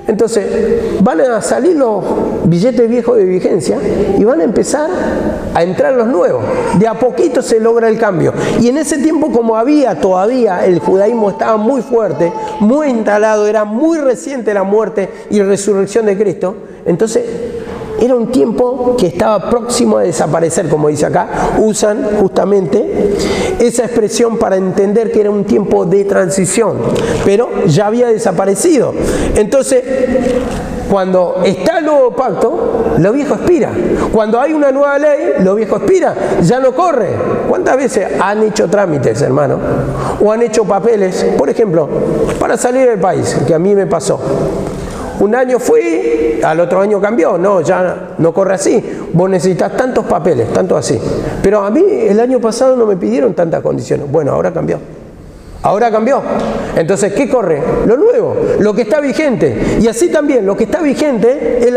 Entonces, van a salir los billetes viejos de vigencia y van a empezar a entrar los nuevos. De a poquito se logra el cambio. Y en ese tiempo, como había todavía, el judaísmo estaba muy fuerte, muy instalado, era muy reciente la muerte y resurrección de Cristo, entonces era un tiempo que estaba próximo a desaparecer, como dice acá. Usan justamente esa expresión para entender que era un tiempo de transición, pero ya había desaparecido. Entonces, Cuando está el nuevo pacto, lo viejo expira. Cuando hay una nueva ley, lo viejo expira, ya no corre. ¿Cuántas veces han hecho trámites, hermano? O han hecho papeles, por ejemplo, para salir del país, que a mí me pasó. Un año fui, al otro año cambió. No, ya no corre así. Vos necesitas tantos papeles, tanto así. Pero a mí el año pasado no me pidieron tantas condiciones. Bueno, ahora cambió. Ahora cambió. Entonces, ¿qué corre? Lo nuevo, lo que está vigente. Y así también, lo que está vigente es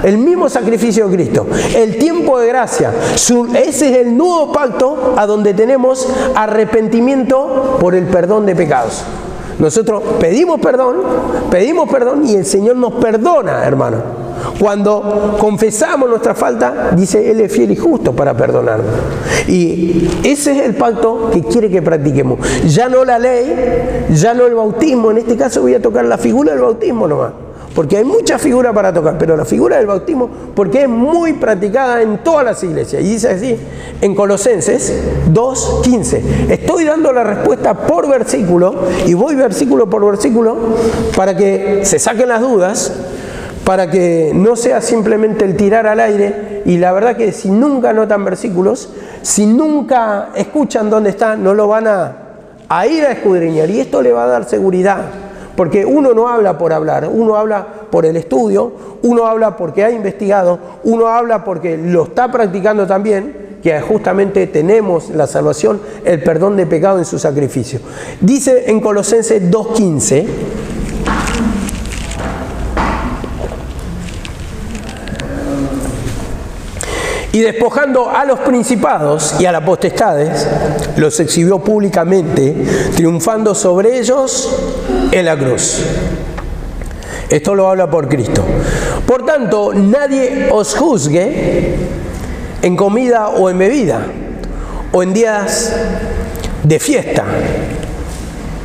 el mismo sacrificio de Cristo. El tiempo de gracia. Ese es el nuevo pacto a donde tenemos arrepentimiento por el perdón de pecados. Nosotros pedimos perdón y el Señor nos perdona, hermano. Cuando confesamos nuestra falta, dice, Él es fiel y justo para perdonarnos. Y ese es el pacto que quiere que practiquemos. Ya no la ley, ya no el bautismo. En este caso voy a tocar la figura del bautismo nomás. Porque hay muchas figuras para tocar, pero la figura del bautismo, porque es muy practicada en todas las iglesias. Y dice así, en Colosenses 2:15. Estoy dando la respuesta por versículo, y voy versículo por versículo, para que se saquen las dudas, para que no sea simplemente el tirar al aire. Y la verdad que si nunca anotan versículos, si nunca escuchan dónde está, no lo van a ir a escudriñar. Y esto le va a dar seguridad. Porque uno no habla por hablar, uno habla por el estudio, uno habla porque ha investigado, uno habla porque lo está practicando también, que justamente tenemos la salvación, el perdón de pecado en su sacrificio. Dice en Colosenses 2:15, y despojando a los principados y a las potestades, los exhibió públicamente, triunfando sobre ellos en la cruz. Esto lo habla por Cristo. Por tanto, nadie os juzgue en comida o en bebida, o en días de fiesta,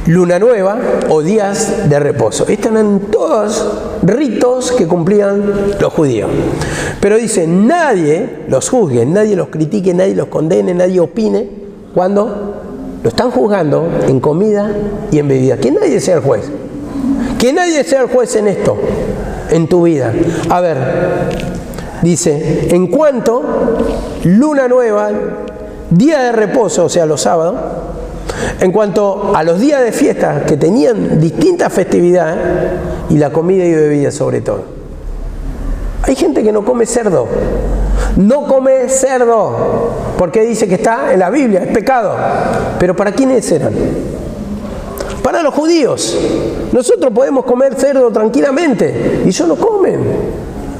luna nueva o días de reposo. Estos eran todos ritos que cumplían los judíos. Pero dice, nadie los juzgue, nadie los critique, nadie los condene, nadie opine cuando lo están juzgando en comida y en bebida. Que nadie sea el juez. Que nadie sea el juez en esto, en tu vida. A ver, dice, en cuanto luna nueva, día de reposo, o sea, los sábados, en cuanto a los días de fiesta que tenían distintas festividades, y la comida y bebida sobre todo. Hay gente que no come cerdo. No come cerdo, porque dice que está en la Biblia, es pecado. Pero ¿para quiénes eran? Para los judíos. Nosotros podemos comer cerdo tranquilamente, y ellos no comen.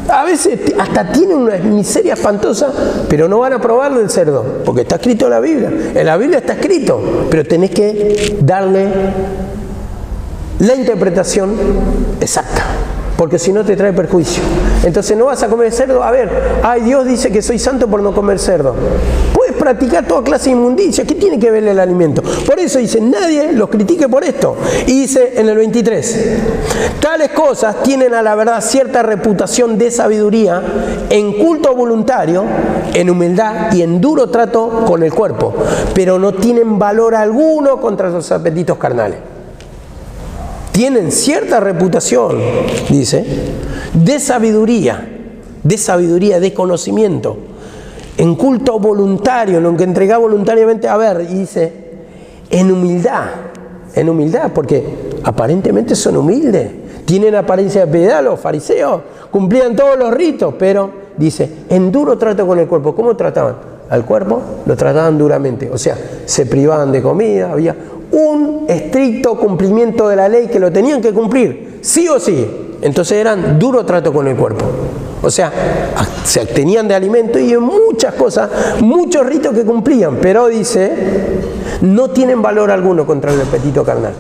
A veces hasta tienen una miseria espantosa, pero no van a probar del cerdo, porque está escrito en la Biblia. En la Biblia está escrito, pero tenés que darle la interpretación exacta, porque si no te trae perjuicio. Entonces no vas a comer cerdo. A ver, ay, Dios dice que soy santo por no comer cerdo. Puedes practicar toda clase de inmundicia. ¿Qué tiene que ver el alimento? Por eso dice, nadie los critique por esto. Y dice en el 23, tales cosas tienen a la verdad cierta reputación de sabiduría en culto voluntario, en humildad y en duro trato con el cuerpo, pero no tienen valor alguno contra los apetitos carnales. Tienen cierta reputación, dice, de sabiduría, de conocimiento, en culto voluntario, en lo que entrega voluntariamente. A ver, y dice, en humildad, porque aparentemente son humildes, tienen apariencia de piedad. Los fariseos cumplían todos los ritos, pero dice, en duro trato con el cuerpo. ¿Cómo trataban? Al cuerpo lo trataban duramente, o sea, se privaban de comida, había un estricto cumplimiento de la ley que lo tenían que cumplir, sí o sí. Entonces eran duro trato con el cuerpo. O sea, se abstenían de alimento y en muchas cosas, muchos ritos que cumplían, pero dice, no tienen valor alguno contra el apetito carnal.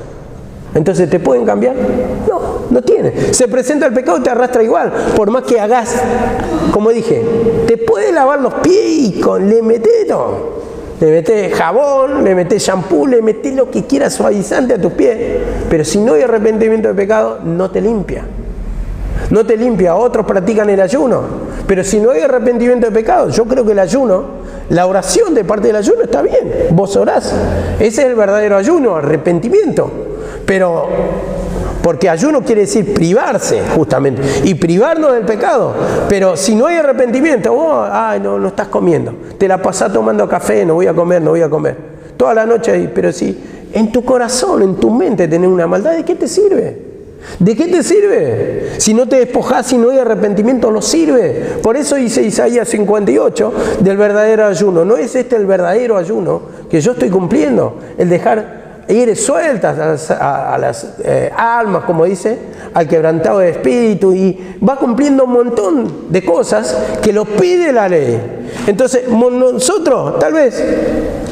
Entonces, ¿te pueden cambiar? No, no tiene. Se presenta el pecado y te arrastra igual. Por más que hagas, como dije, te puedes lavar los pies y le metés todo. Le metés jabón, le metés shampoo, le metés lo que quieras suavizante a tus pies. Pero si no hay arrepentimiento de pecado, no te limpia. No te limpia. Otros practican el ayuno. Pero si no hay arrepentimiento de pecado, yo creo que el ayuno, la oración de parte del ayuno está bien. Vos orás. Ese es el verdadero ayuno, arrepentimiento. Pero porque ayuno quiere decir privarse, justamente, y privarnos del pecado. Pero si no hay arrepentimiento, no estás comiendo, te la pasás tomando café, no voy a comer, toda la noche, pero si en tu corazón, en tu mente tenés una maldad, ¿de qué te sirve? ¿De qué te sirve? Si no te despojás, si no hay arrepentimiento, no sirve. Por eso dice Isaías 58 del verdadero ayuno. No es este el verdadero ayuno que yo estoy cumpliendo, el dejar ir sueltas a las almas, como dice, al quebrantado de espíritu, y va cumpliendo un montón de cosas que lo pide la ley. Entonces nosotros tal vez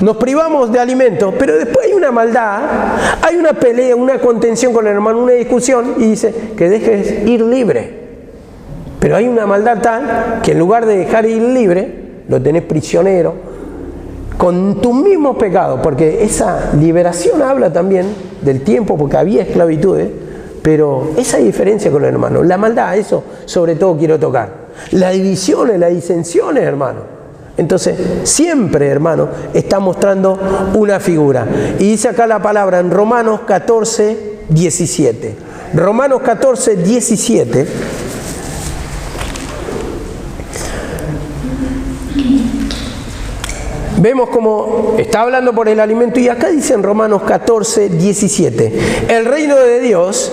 nos privamos de alimentos, pero después hay una maldad, hay una pelea, una contención con el hermano, una discusión, y dice que dejes ir libre. Pero hay una maldad tal que en lugar de dejar ir libre, lo tenés prisionero con tus mismos pecados, porque esa liberación habla también del tiempo, porque había esclavitudes, pero esa diferencia con el hermano, la maldad, eso sobre todo quiero tocar, las divisiones, las disensiones, hermano. Entonces, siempre, hermano, está mostrando una figura. Y dice acá la palabra en Romanos 14, 17. Romanos 14, 17. Vemos como está hablando por el alimento, y acá dice en Romanos 14, 17, el reino de Dios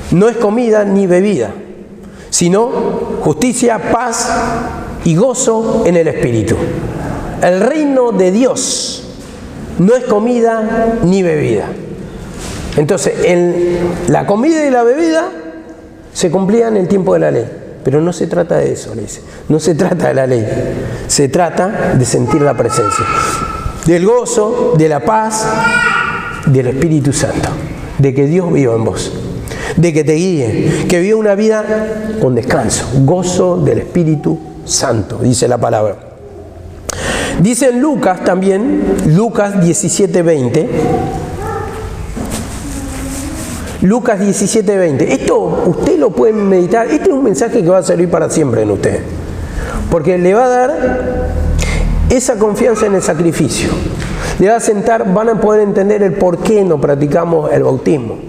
no es comida ni bebida, sino justicia, paz y gozo en el Espíritu. El reino de Dios no es comida ni bebida. Entonces, la comida y la bebida se cumplían en el tiempo de la ley. Pero no se trata de eso, le dice. No se trata de la ley. Se trata de sentir la presencia, del gozo, de la paz, del Espíritu Santo. De que Dios viva en vos. De que te guíe. Que viva una vida con descanso. Gozo del Espíritu Santo, dice la palabra. Dice en Lucas también, Lucas 17, 20. Lucas 17, 20. Esto usted lo puede meditar. Este es un mensaje que va a servir para siempre en usted. Porque le va a dar esa confianza en el sacrificio. Le va a sentar, van a poder entender el por qué no practicamos el bautismo.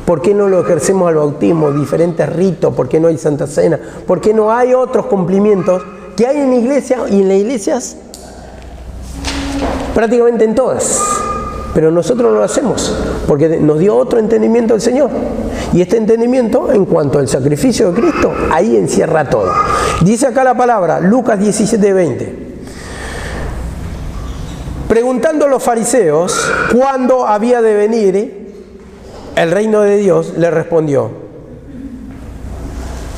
¿Por qué no lo ejercemos al bautismo? Diferentes ritos. ¿Por qué no hay Santa Cena? ¿Por qué no hay otros cumplimientos que hay en la iglesia y en las iglesias? Prácticamente en todas. Pero nosotros no lo hacemos, porque nos dio otro entendimiento el Señor. Y este entendimiento, en cuanto al sacrificio de Cristo, ahí encierra todo. Dice acá la palabra, Lucas 17, 20. Preguntando a los fariseos cuándo había de venir el reino de Dios, le respondió.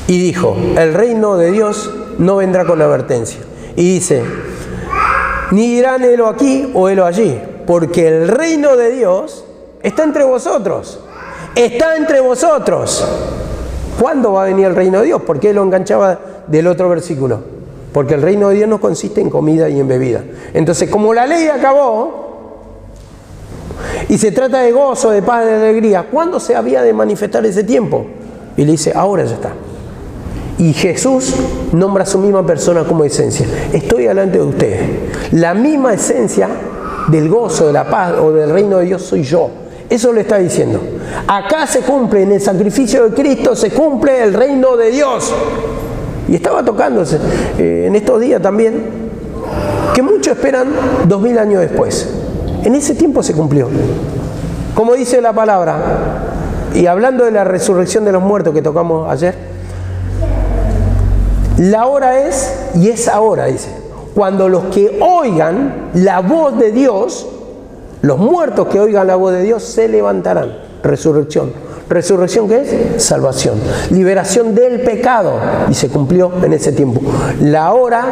Y dijo, el reino de Dios no vendrá con advertencia. Y dice, ni dirán helo aquí o helo allí, porque el reino de Dios está entre vosotros. Está entre vosotros. ¿Cuándo va a venir el reino de Dios? ¿Por qué lo enganchaba del otro versículo? Porque el reino de Dios no consiste en comida y en bebida. Entonces, como la ley acabó y se trata de gozo, de paz, de alegría, ¿cuándo se había de manifestar ese tiempo? Y le dice, ahora ya está. Y Jesús nombra a su misma persona como esencia. Estoy delante de ustedes. La misma esencia del gozo, de la paz o del reino de Dios soy yo. Eso le está diciendo. Acá se cumple, en el sacrificio de Cristo se cumple el reino de Dios. Y estaba tocándose en estos días también, que muchos esperan 2000 años después. En ese tiempo se cumplió. Como dice la palabra, y hablando de la resurrección de los muertos que tocamos ayer, la hora es, y es ahora, dice, cuando los que oigan la voz de Dios, los muertos que oigan la voz de Dios, se levantarán. Resurrección. ¿Resurrección qué es? Salvación. Liberación del pecado. Y se cumplió en ese tiempo. La hora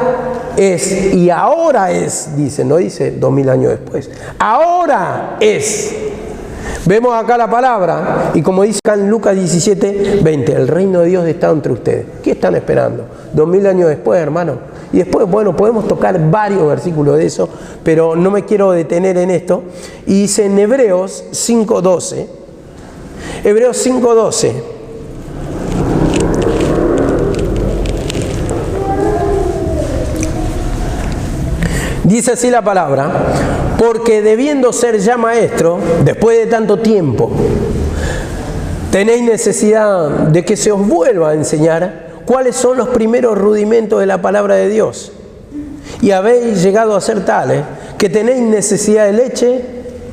es, y ahora es, dice, no dice 2000 años después. Ahora es. Vemos acá la palabra, y como dice acá en Lucas 17, 20, el reino de Dios está entre ustedes. ¿Qué están esperando? 2000 años después, hermano. Y después, bueno, podemos tocar varios versículos de eso, pero no me quiero detener en esto. Y dice en Hebreos 5:12, Hebreos 5:12, Dice así la palabra: porque debiendo ser ya maestro, después de tanto tiempo, tenéis necesidad de que se os vuelva a enseñar cuáles son los primeros rudimentos de la palabra de Dios. Y habéis llegado a ser tales que tenéis necesidad de leche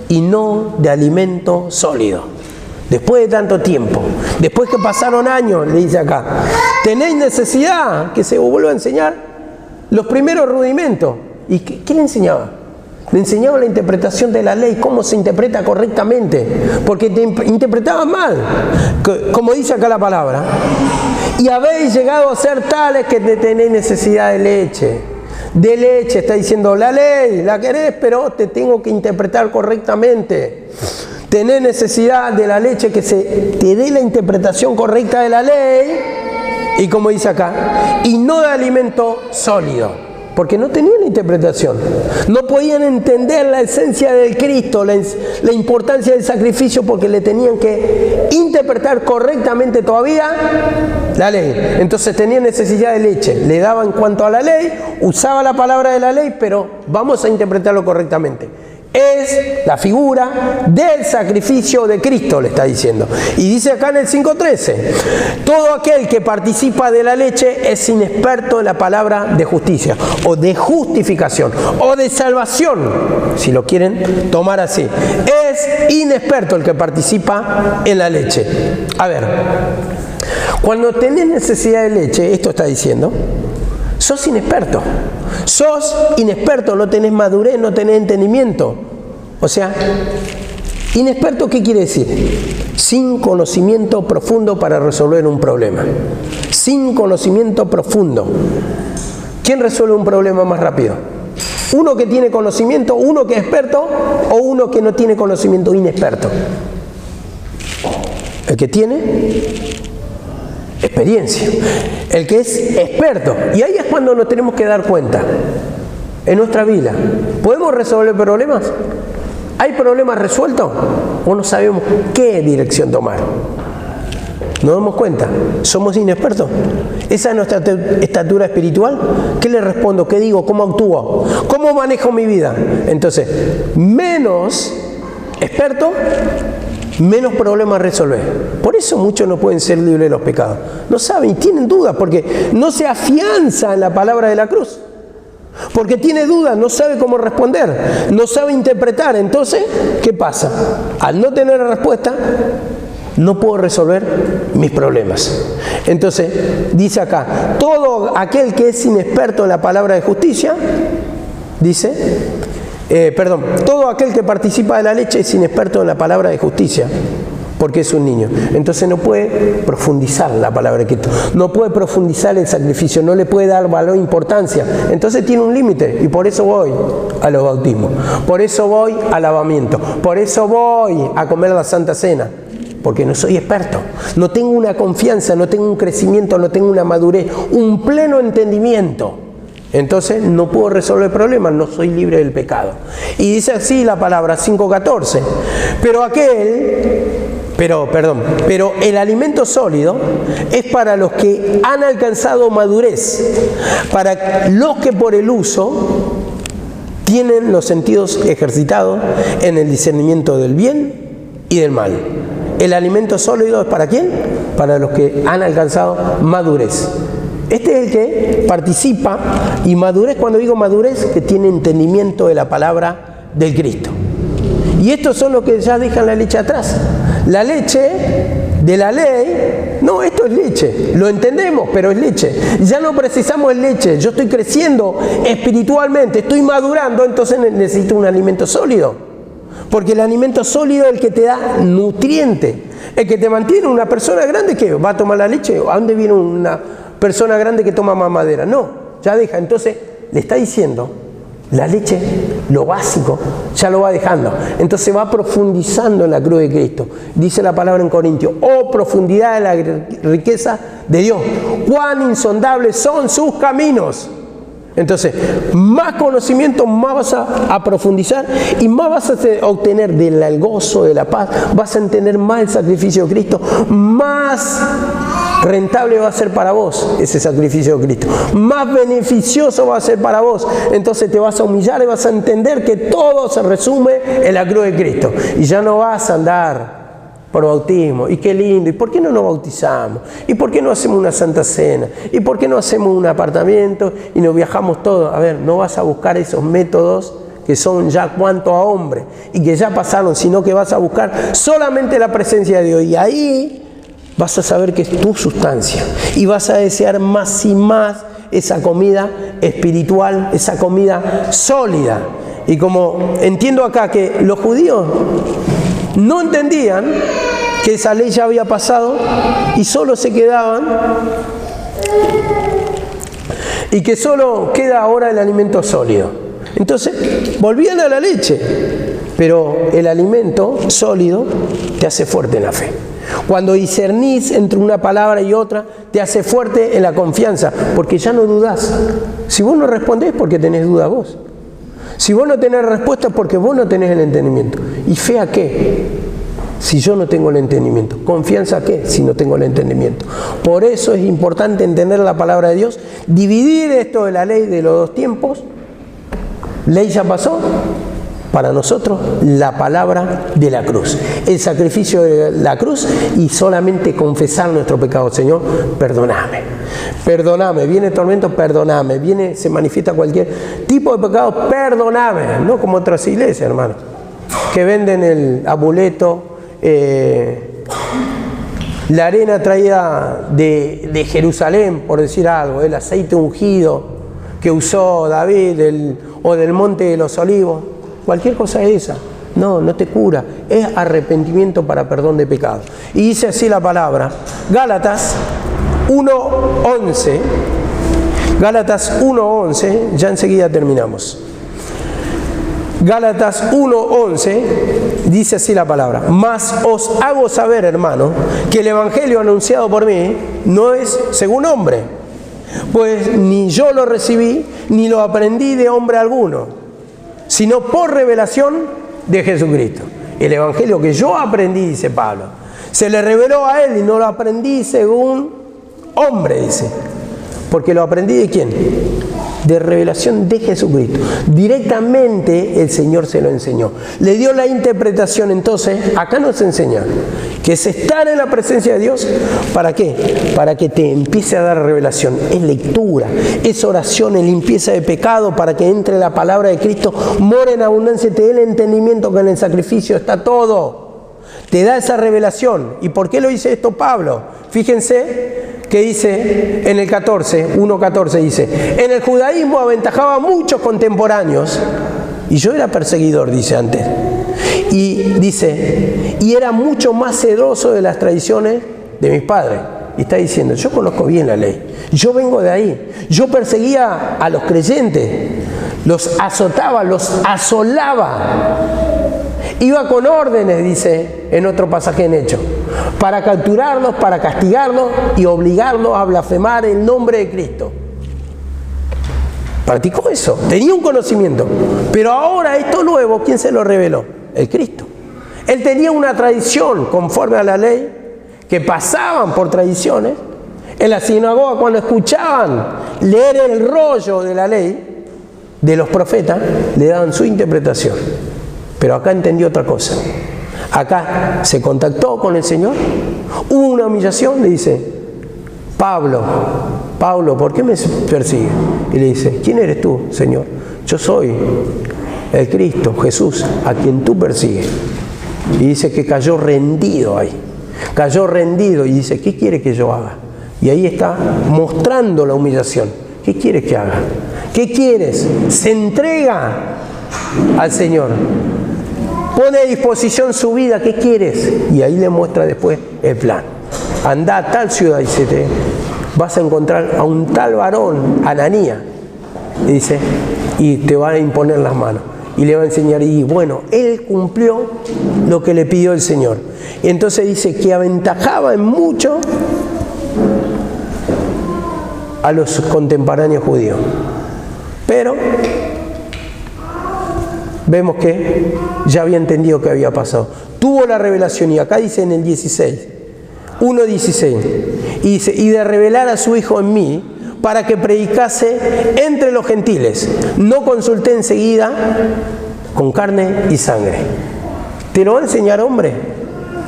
y no de alimento sólido. Después de tanto tiempo, después que pasaron años, le dice acá, tenéis necesidad que se os vuelva a enseñar los primeros rudimentos. ¿Y qué le enseñaba? Le enseñaba la interpretación de la ley, cómo se interpreta correctamente, porque te interpretaban mal, como dice acá la palabra. Y habéis llegado a ser tales que tenéis necesidad de leche. De leche, está diciendo la ley, la querés, pero te tengo que interpretar correctamente. Tenés necesidad de la leche, que te dé la interpretación correcta de la ley, y como dice acá, y no de alimento sólido. Porque no tenían la interpretación, no podían entender la esencia del Cristo, la importancia del sacrificio, porque le tenían que interpretar correctamente todavía la ley. Entonces tenían necesidad de leche, le daban en cuanto a la ley, usaba la palabra de la ley, pero vamos a interpretarlo correctamente. Es la figura del sacrificio de Cristo, le está diciendo. Y dice acá en el 5:13, todo aquel que participa de la leche es inexperto en la palabra de justicia, o de justificación, o de salvación, si lo quieren tomar así. Es inexperto el que participa en la leche. A ver, cuando tenés necesidad de leche, esto está diciendo, sos inexperto. Sos inexperto, no tenés madurez, no tenés entendimiento. O sea, inexperto, ¿qué quiere decir? Sin conocimiento profundo para resolver un problema. Sin conocimiento profundo. ¿Quién resuelve un problema más rápido? ¿Uno que tiene conocimiento, uno que es experto, o uno que no tiene conocimiento, inexperto? El que tiene experiencia, el que es experto. Y ahí es cuando nos tenemos que dar cuenta en nuestra vida. ¿Podemos resolver problemas? ¿Hay problemas resueltos? ¿O no sabemos qué dirección tomar? ¿Nos damos cuenta? ¿Somos inexpertos? ¿Esa es nuestra estatura espiritual? ¿Qué le respondo? ¿Qué digo? ¿Cómo actúo? ¿Cómo manejo mi vida? Entonces, menos experto, menos problemas resolver. Por eso muchos no pueden ser libres de los pecados. No saben y tienen dudas porque no se afianza en la palabra de la cruz. Porque tiene dudas, no sabe cómo responder, no sabe interpretar. Entonces, ¿qué pasa? Al no tener respuesta, no puedo resolver mis problemas. Entonces, dice acá, todo aquel que es inexperto en la palabra de justicia, dice, todo aquel que participa de la leche es inexperto en la palabra de justicia, porque es un niño. Entonces no puede profundizar la palabra de Cristo, no puede profundizar el sacrificio, no le puede dar valor e importancia. Entonces tiene un límite, y por eso voy a los bautismos, por eso voy al lavamiento, por eso voy a comer la Santa Cena, porque no soy experto, no tengo una confianza, no tengo un crecimiento, no tengo una madurez, un pleno entendimiento. Entonces no puedo resolver problemas, no soy libre del pecado. Y dice así la palabra 5:14, pero el alimento sólido es para los que han alcanzado madurez, para los que por el uso tienen los sentidos ejercitados en el discernimiento del bien y del mal. El alimento sólido es ¿para quién? Para los que han alcanzado madurez. Este es el que participa, y madurez, cuando digo madurez, que tiene entendimiento de la palabra del Cristo. Y estos son los que ya dejan la leche atrás. La leche de la ley, no, esto es leche, lo entendemos, pero es leche. Ya no precisamos leche, yo estoy creciendo espiritualmente, estoy madurando, entonces necesito un alimento sólido. Porque el alimento sólido es el que te da nutriente, el que te mantiene. Una persona grande que va a tomar la leche, ¿a dónde viene una persona grande que toma mamadera? No, ya deja. Entonces le está diciendo, la leche, lo básico, ya lo va dejando. Entonces va profundizando en la cruz de Cristo. Dice la palabra en Corintios, oh profundidad de la riqueza de Dios, cuán insondables son sus caminos. Entonces, más conocimiento, más vas a profundizar y más vas a obtener del gozo, de la paz, vas a entender más el sacrificio de Cristo, más rentable va a ser para vos ese sacrificio de Cristo. Más beneficioso va a ser para vos. Entonces te vas a humillar y vas a entender que todo se resume en la cruz de Cristo. Y ya no vas a andar por bautismo. Y qué lindo. ¿Y por qué no nos bautizamos? ¿Y por qué no hacemos una santa cena? ¿Y por qué no hacemos un apartamento y nos viajamos todos? A ver, no vas a buscar esos métodos que son ya cuanto a hombre y que ya pasaron, sino que vas a buscar solamente la presencia de Dios. Y ahí vas a saber que es tu sustancia y vas a desear más y más esa comida espiritual, esa comida sólida. Y como entiendo acá que los judíos no entendían que esa ley ya había pasado y solo se quedaban, y que solo queda ahora el alimento sólido. Entonces volvían a la leche, pero el alimento sólido te hace fuerte en la fe. Cuando discernís entre una palabra y otra, te hace fuerte en la confianza, porque ya no dudás. Si vos no respondés, porque tenés duda vos. Si vos no tenés respuesta, porque vos no tenés el entendimiento. ¿Y fe a qué? Si yo no tengo el entendimiento. ¿Confianza a qué? Si no tengo el entendimiento. Por eso es importante entender la palabra de Dios, dividir esto de la ley de los dos tiempos. Ley ya pasó, para nosotros la palabra de la cruz, el sacrificio de la cruz y solamente confesar nuestro pecado. Señor, perdóname, perdóname, viene tormento, perdóname, viene, se manifiesta cualquier tipo de pecado, perdóname, no como otras iglesias, hermano, que venden el amuleto, la arena traída de Jerusalén, por decir algo, el aceite ungido que usó David, o del monte de los olivos, cualquier cosa es esa. No, no te cura, es arrepentimiento para perdón de pecado. Y dice así la palabra, Gálatas 1:11, Gálatas 1:11, ya enseguida terminamos. Gálatas 1:11 dice así la palabra, mas os hago saber, hermano, que el evangelio anunciado por mí no es según hombre, pues ni yo lo recibí, ni lo aprendí de hombre alguno, sino por revelación de Jesucristo. El evangelio que yo aprendí, dice Pablo, se le reveló a él y no lo aprendí según hombre, dice. Porque lo aprendí ¿de quién? De revelación de Jesucristo. Directamente el Señor se lo enseñó. Le dio la interpretación. Entonces, acá nos enseña que es estar en la presencia de Dios. ¿Para qué? Para que te empiece a dar revelación. Es lectura, es oración, es limpieza de pecado, para que entre la palabra de Cristo, more en abundancia y te dé el entendimiento que en el sacrificio está todo. Te da esa revelación. ¿Y por qué lo dice esto Pablo? Fíjense que dice en el 1:14 dice, en el judaísmo aventajaba a muchos contemporáneos, y yo era perseguidor, dice antes, y dice, y era mucho más celoso de las tradiciones de mis padres. Y está diciendo, yo conozco bien la ley, yo vengo de ahí, yo perseguía a los creyentes, los azotaba, los asolaba, iba con órdenes, dice en otro pasaje en Hechos, para capturarlos, para castigarlos y obligarlos a blasfemar el nombre de Cristo. Practicó eso, tenía un conocimiento, pero ahora esto nuevo, ¿quién se lo reveló? El Cristo. Él tenía una tradición conforme a la ley, que pasaban por tradiciones. En la sinagoga, cuando escuchaban leer el rollo de la ley de los profetas, le daban su interpretación. Pero acá entendió otra cosa. Acá se contactó con el Señor, hubo una humillación, le dice, Pablo, ¿por qué me persigues? Y le dice, ¿quién eres tú, Señor? Yo soy el Cristo, Jesús, a quien tú persigues. Y dice que cayó rendido ahí, cayó rendido y dice, ¿qué quiere que yo haga? Y ahí está mostrando la humillación. ¿Qué quieres que haga? ¿Qué quieres? Se entrega al Señor. Pone a disposición su vida, ¿qué quieres? Y ahí le muestra después el plan. Anda a tal ciudad, dice, vas a encontrar a un tal varón, Ananías, y dice, y te va a imponer las manos. Y le va a enseñar, y bueno, él cumplió lo que le pidió el Señor. Y entonces dice que aventajaba en mucho a los contemporáneos judíos. Pero vemos que ya había entendido que había pasado. Tuvo la revelación, y acá dice en el 16, 1:16. Y dice, y de revelar a su Hijo en mí, para que predicase entre los gentiles. No consulté enseguida con carne y sangre. ¿Te lo va a enseñar hombre?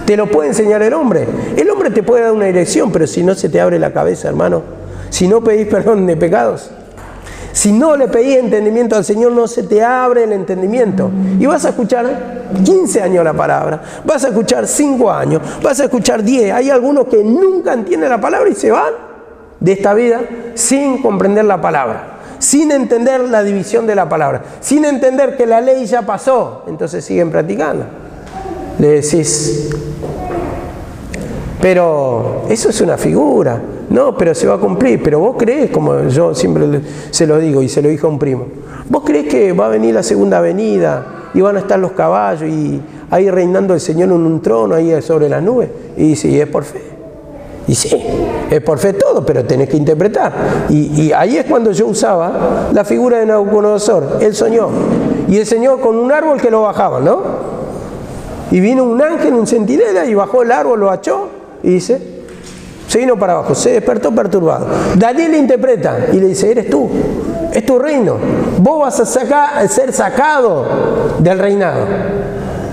¿Te lo puede enseñar el hombre? El hombre te puede dar una dirección, pero si no se te abre la cabeza, hermano, si no pedís perdón de pecados, si no le pedís entendimiento al Señor, no se te abre el entendimiento. Y vas a escuchar 15 años la palabra, vas a escuchar 5 años, vas a escuchar 10. Hay algunos que nunca entienden la palabra y se van de esta vida sin comprender la palabra, sin entender la división de la palabra, sin entender que la ley ya pasó. Entonces siguen practicando. Le decís, pero eso es una figura. No, pero se va a cumplir. Pero vos creés, como yo siempre se lo digo y se lo dije a un primo, vos creés que va a venir la segunda venida y van a estar los caballos y ahí reinando el Señor en un trono ahí sobre las nubes. Y dice, y es por fe. Y sí, es por fe todo, pero tenés que interpretar. Y ahí es cuando yo usaba la figura de Nabucodonosor. Él soñó. Y el Señor con un árbol que lo bajaba, ¿no? Y vino un ángel, un centinela, y bajó el árbol, lo achó, y dice, se vino para abajo, se despertó perturbado. Daniel le interpreta y le dice, eres tú, es tu reino. Vos vas a ser sacado del reinado.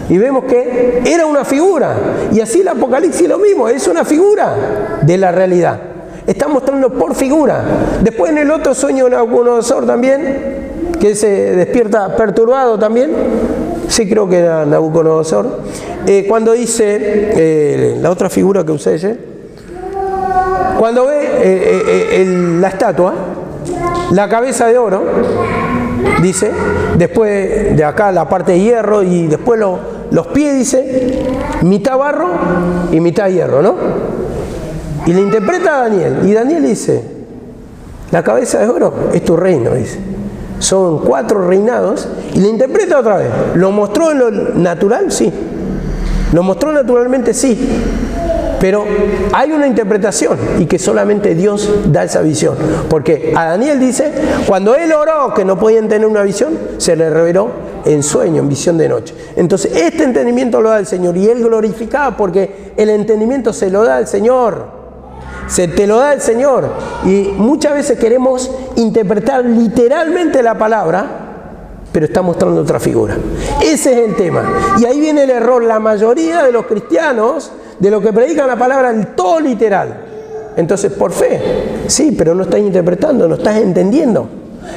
Y vemos que era una figura. Y así el Apocalipsis lo mismo, es una figura de la realidad. Está mostrando por figura. Después en el otro sueño de Nabucodonosor también, que se despierta perturbado también, sí creo que era Nabucodonosor, cuando dice, la otra figura que usé ayer, cuando ve la estatua, la cabeza de oro, dice, después de acá la parte de hierro y después los pies, dice, mitad barro y mitad hierro, ¿no? Y le interpreta a Daniel, y Daniel dice, la cabeza de oro es tu reino, dice. Son 4 reinados, y le interpreta otra vez. ¿Lo mostró en lo natural? Sí. ¿Lo mostró naturalmente? Sí. Pero hay una interpretación y que solamente Dios da esa visión. Porque a Daniel dice, cuando él oró que no podían tener una visión, se le reveló en sueño, en visión de noche. Entonces este entendimiento lo da el Señor y él glorificaba porque el entendimiento se lo da el Señor. Se te lo da el Señor. Y muchas veces queremos interpretar literalmente la palabra, pero está mostrando otra figura. Ese es el tema. Y ahí viene el error. La mayoría de los cristianos, de los que predican la palabra, el todo literal. Entonces, por fe, sí, pero no estás interpretando, no estás entendiendo.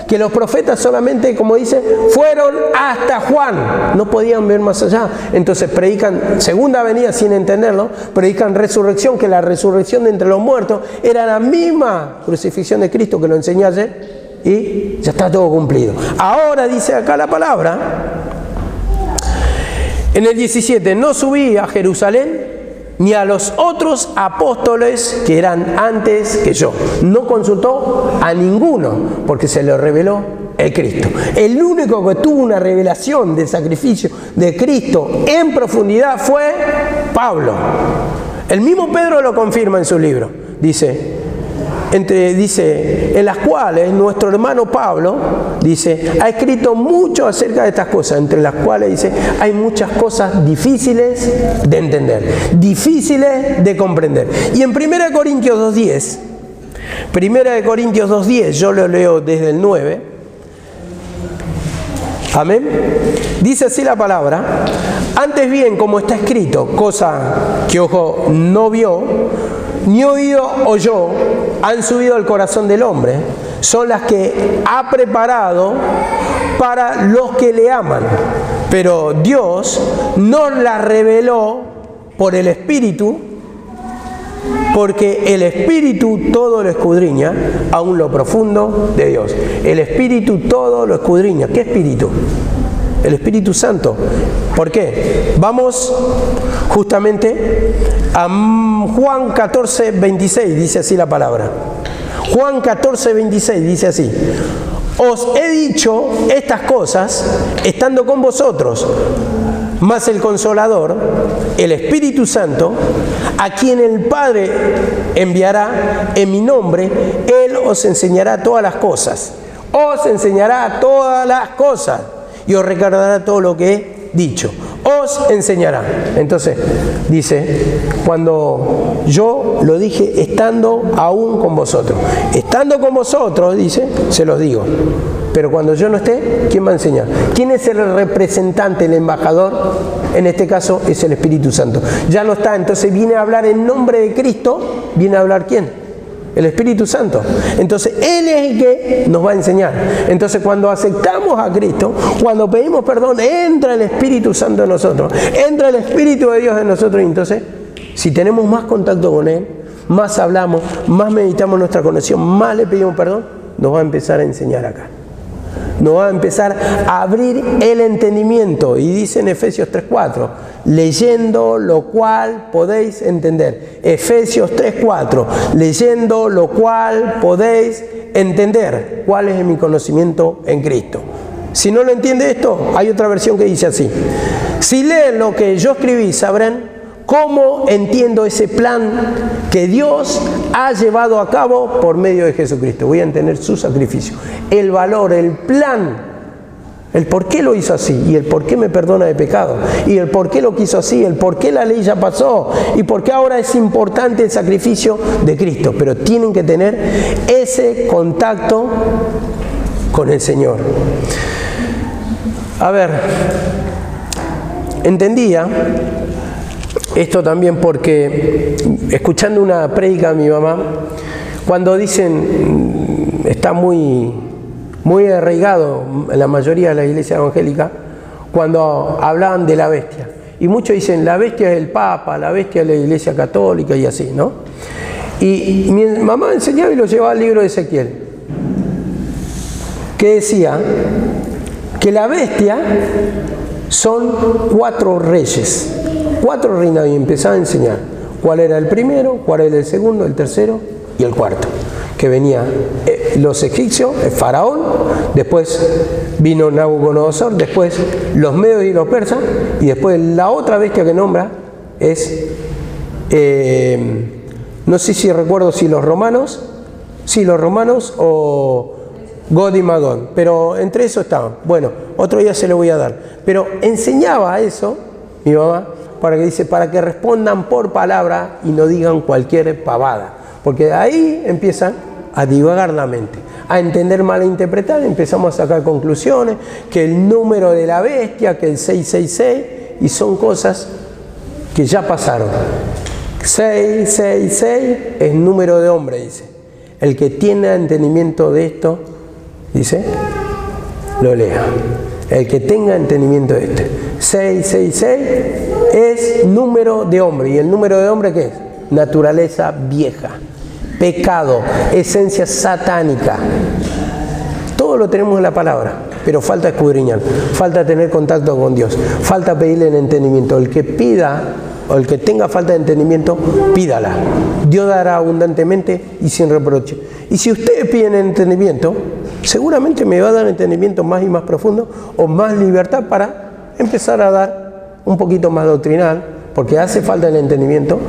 Que los profetas solamente, como dice, fueron hasta Juan, no podían ver más allá. Entonces predican segunda venida sin entenderlo, predican resurrección, que la resurrección de entre los muertos era la misma crucifixión de Cristo que lo enseñé ayer, y ya está todo cumplido. Ahora dice acá la palabra, en el 17, no subí a Jerusalén ni a los otros apóstoles que eran antes que yo. No consultó a ninguno, porque se le reveló el Cristo. El único que tuvo una revelación del sacrificio de Cristo en profundidad fue Pablo. El mismo Pedro lo confirma en su libro. Dice, en las cuales nuestro hermano Pablo, dice, ha escrito mucho acerca de estas cosas, entre las cuales, dice, hay muchas cosas difíciles de entender, difíciles de comprender. Y en 1 Corintios 2.10, yo lo leo desde el 9, amén, dice así la palabra, antes bien, como está escrito, cosa que ojo no vio, ni oído oyó, han subido al corazón del hombre, son las que ha preparado para los que le aman. Pero Dios nos las reveló por el Espíritu, porque el Espíritu todo lo escudriña, aún lo profundo de Dios. El Espíritu todo lo escudriña. ¿Qué Espíritu? El Espíritu Santo. ¿Por qué? Vamos justamente a Juan 14:26, dice así la palabra. Juan 14:26 dice así: os he dicho estas cosas estando con vosotros, mas el Consolador, el Espíritu Santo, a quien el Padre enviará en mi nombre, Él os enseñará todas las cosas. Os enseñará todas las cosas y os recordará todo lo que he dicho. os enseñará. Entonces, dice, cuando yo lo dije estando aún con vosotros. Estando con vosotros, dice, se los digo. Pero cuando yo no esté, ¿quién va a enseñar? ¿Quién es el representante, el embajador? En este caso es el Espíritu Santo. Ya no está, entonces viene a hablar en nombre de Cristo. ¿Viene a hablar quién? El Espíritu Santo. Entonces Él es el que nos va a enseñar. Entonces cuando aceptamos a Cristo, cuando pedimos perdón, entra el Espíritu Santo en nosotros, entra el Espíritu de Dios en nosotros. Y entonces, si tenemos más contacto con Él, más hablamos, más meditamos nuestra conexión, más le pedimos perdón, nos va a empezar a enseñar acá. Nos va a empezar a abrir el entendimiento. Y dice en Efesios 3:4, leyendo lo cual podéis entender. Efesios 3:4, leyendo lo cual podéis entender cuál es mi conocimiento en Cristo. Si no lo entiende esto, hay otra versión que dice así: si leen lo que yo escribí, sabrán cómo entiendo ese plan que Dios ha llevado a cabo por medio de Jesucristo. Voy a entender su sacrificio, el valor, el plan, el por qué lo hizo así, y el por qué me perdona de pecado, y el por qué lo quiso así, el por qué la ley ya pasó, y por qué ahora es importante el sacrificio de Cristo. Pero tienen que tener ese contacto con el Señor. A ver, entendía esto también porque, escuchando una prédica de mi mamá, cuando dicen, está muy arraigado en la mayoría de las iglesias evangélicas, cuando hablaban de la bestia. Y muchos dicen, la bestia es el Papa, la bestia es la Iglesia Católica y así, ¿no? Y mi mamá enseñaba y lo llevaba al libro de Ezequiel, que decía que la bestia son 4 reyes. 4 reinados, y empezaba a enseñar cuál era el primero, cuál era el segundo, el tercero y el cuarto. Que venía los egipcios, el faraón, después vino Nabucodonosor, después los medios y los persas, y después la otra bestia que nombra es, no sé si recuerdo si los romanos o God y Magón, pero entre eso estaban. Bueno, otro día se lo voy a dar. Pero enseñaba eso, mi mamá, para que respondan por palabra y no digan cualquier pavada. Porque de ahí empiezan a divagar la mente, a entender mal e interpretar, empezamos a sacar conclusiones, que el número de la bestia, que el 666, y son cosas que ya pasaron. 666 es número de hombre, dice. El que tiene entendimiento de esto, dice, lo lea. El que tenga entendimiento de esto. 666 es número de hombre. ¿Y el número de hombre qué es? Naturaleza vieja, pecado, esencia satánica. Todo lo tenemos en la palabra, pero falta escudriñar, falta tener contacto con Dios, falta pedirle el entendimiento. El que pida o el que tenga falta de entendimiento, pídala. Dios dará abundantemente y sin reproche. Y si ustedes piden entendimiento, seguramente me va a dar entendimiento más y más profundo, o más libertad para empezar a dar un poquito más doctrinal, porque hace falta el entendimiento.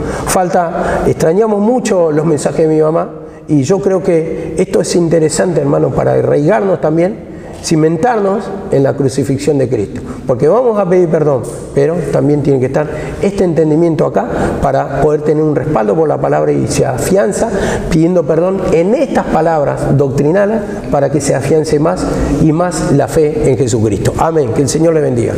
Extrañamos mucho los mensajes de mi mamá, y yo creo que esto es interesante, hermanos, para arraigarnos también, cimentarnos en la crucifixión de Cristo, porque vamos a pedir perdón, pero también tiene que estar este entendimiento acá para poder tener un respaldo por la palabra, y se afianza pidiendo perdón en estas palabras doctrinales para que se afiance más y más la fe en Jesucristo. Amén. Que el Señor le bendiga.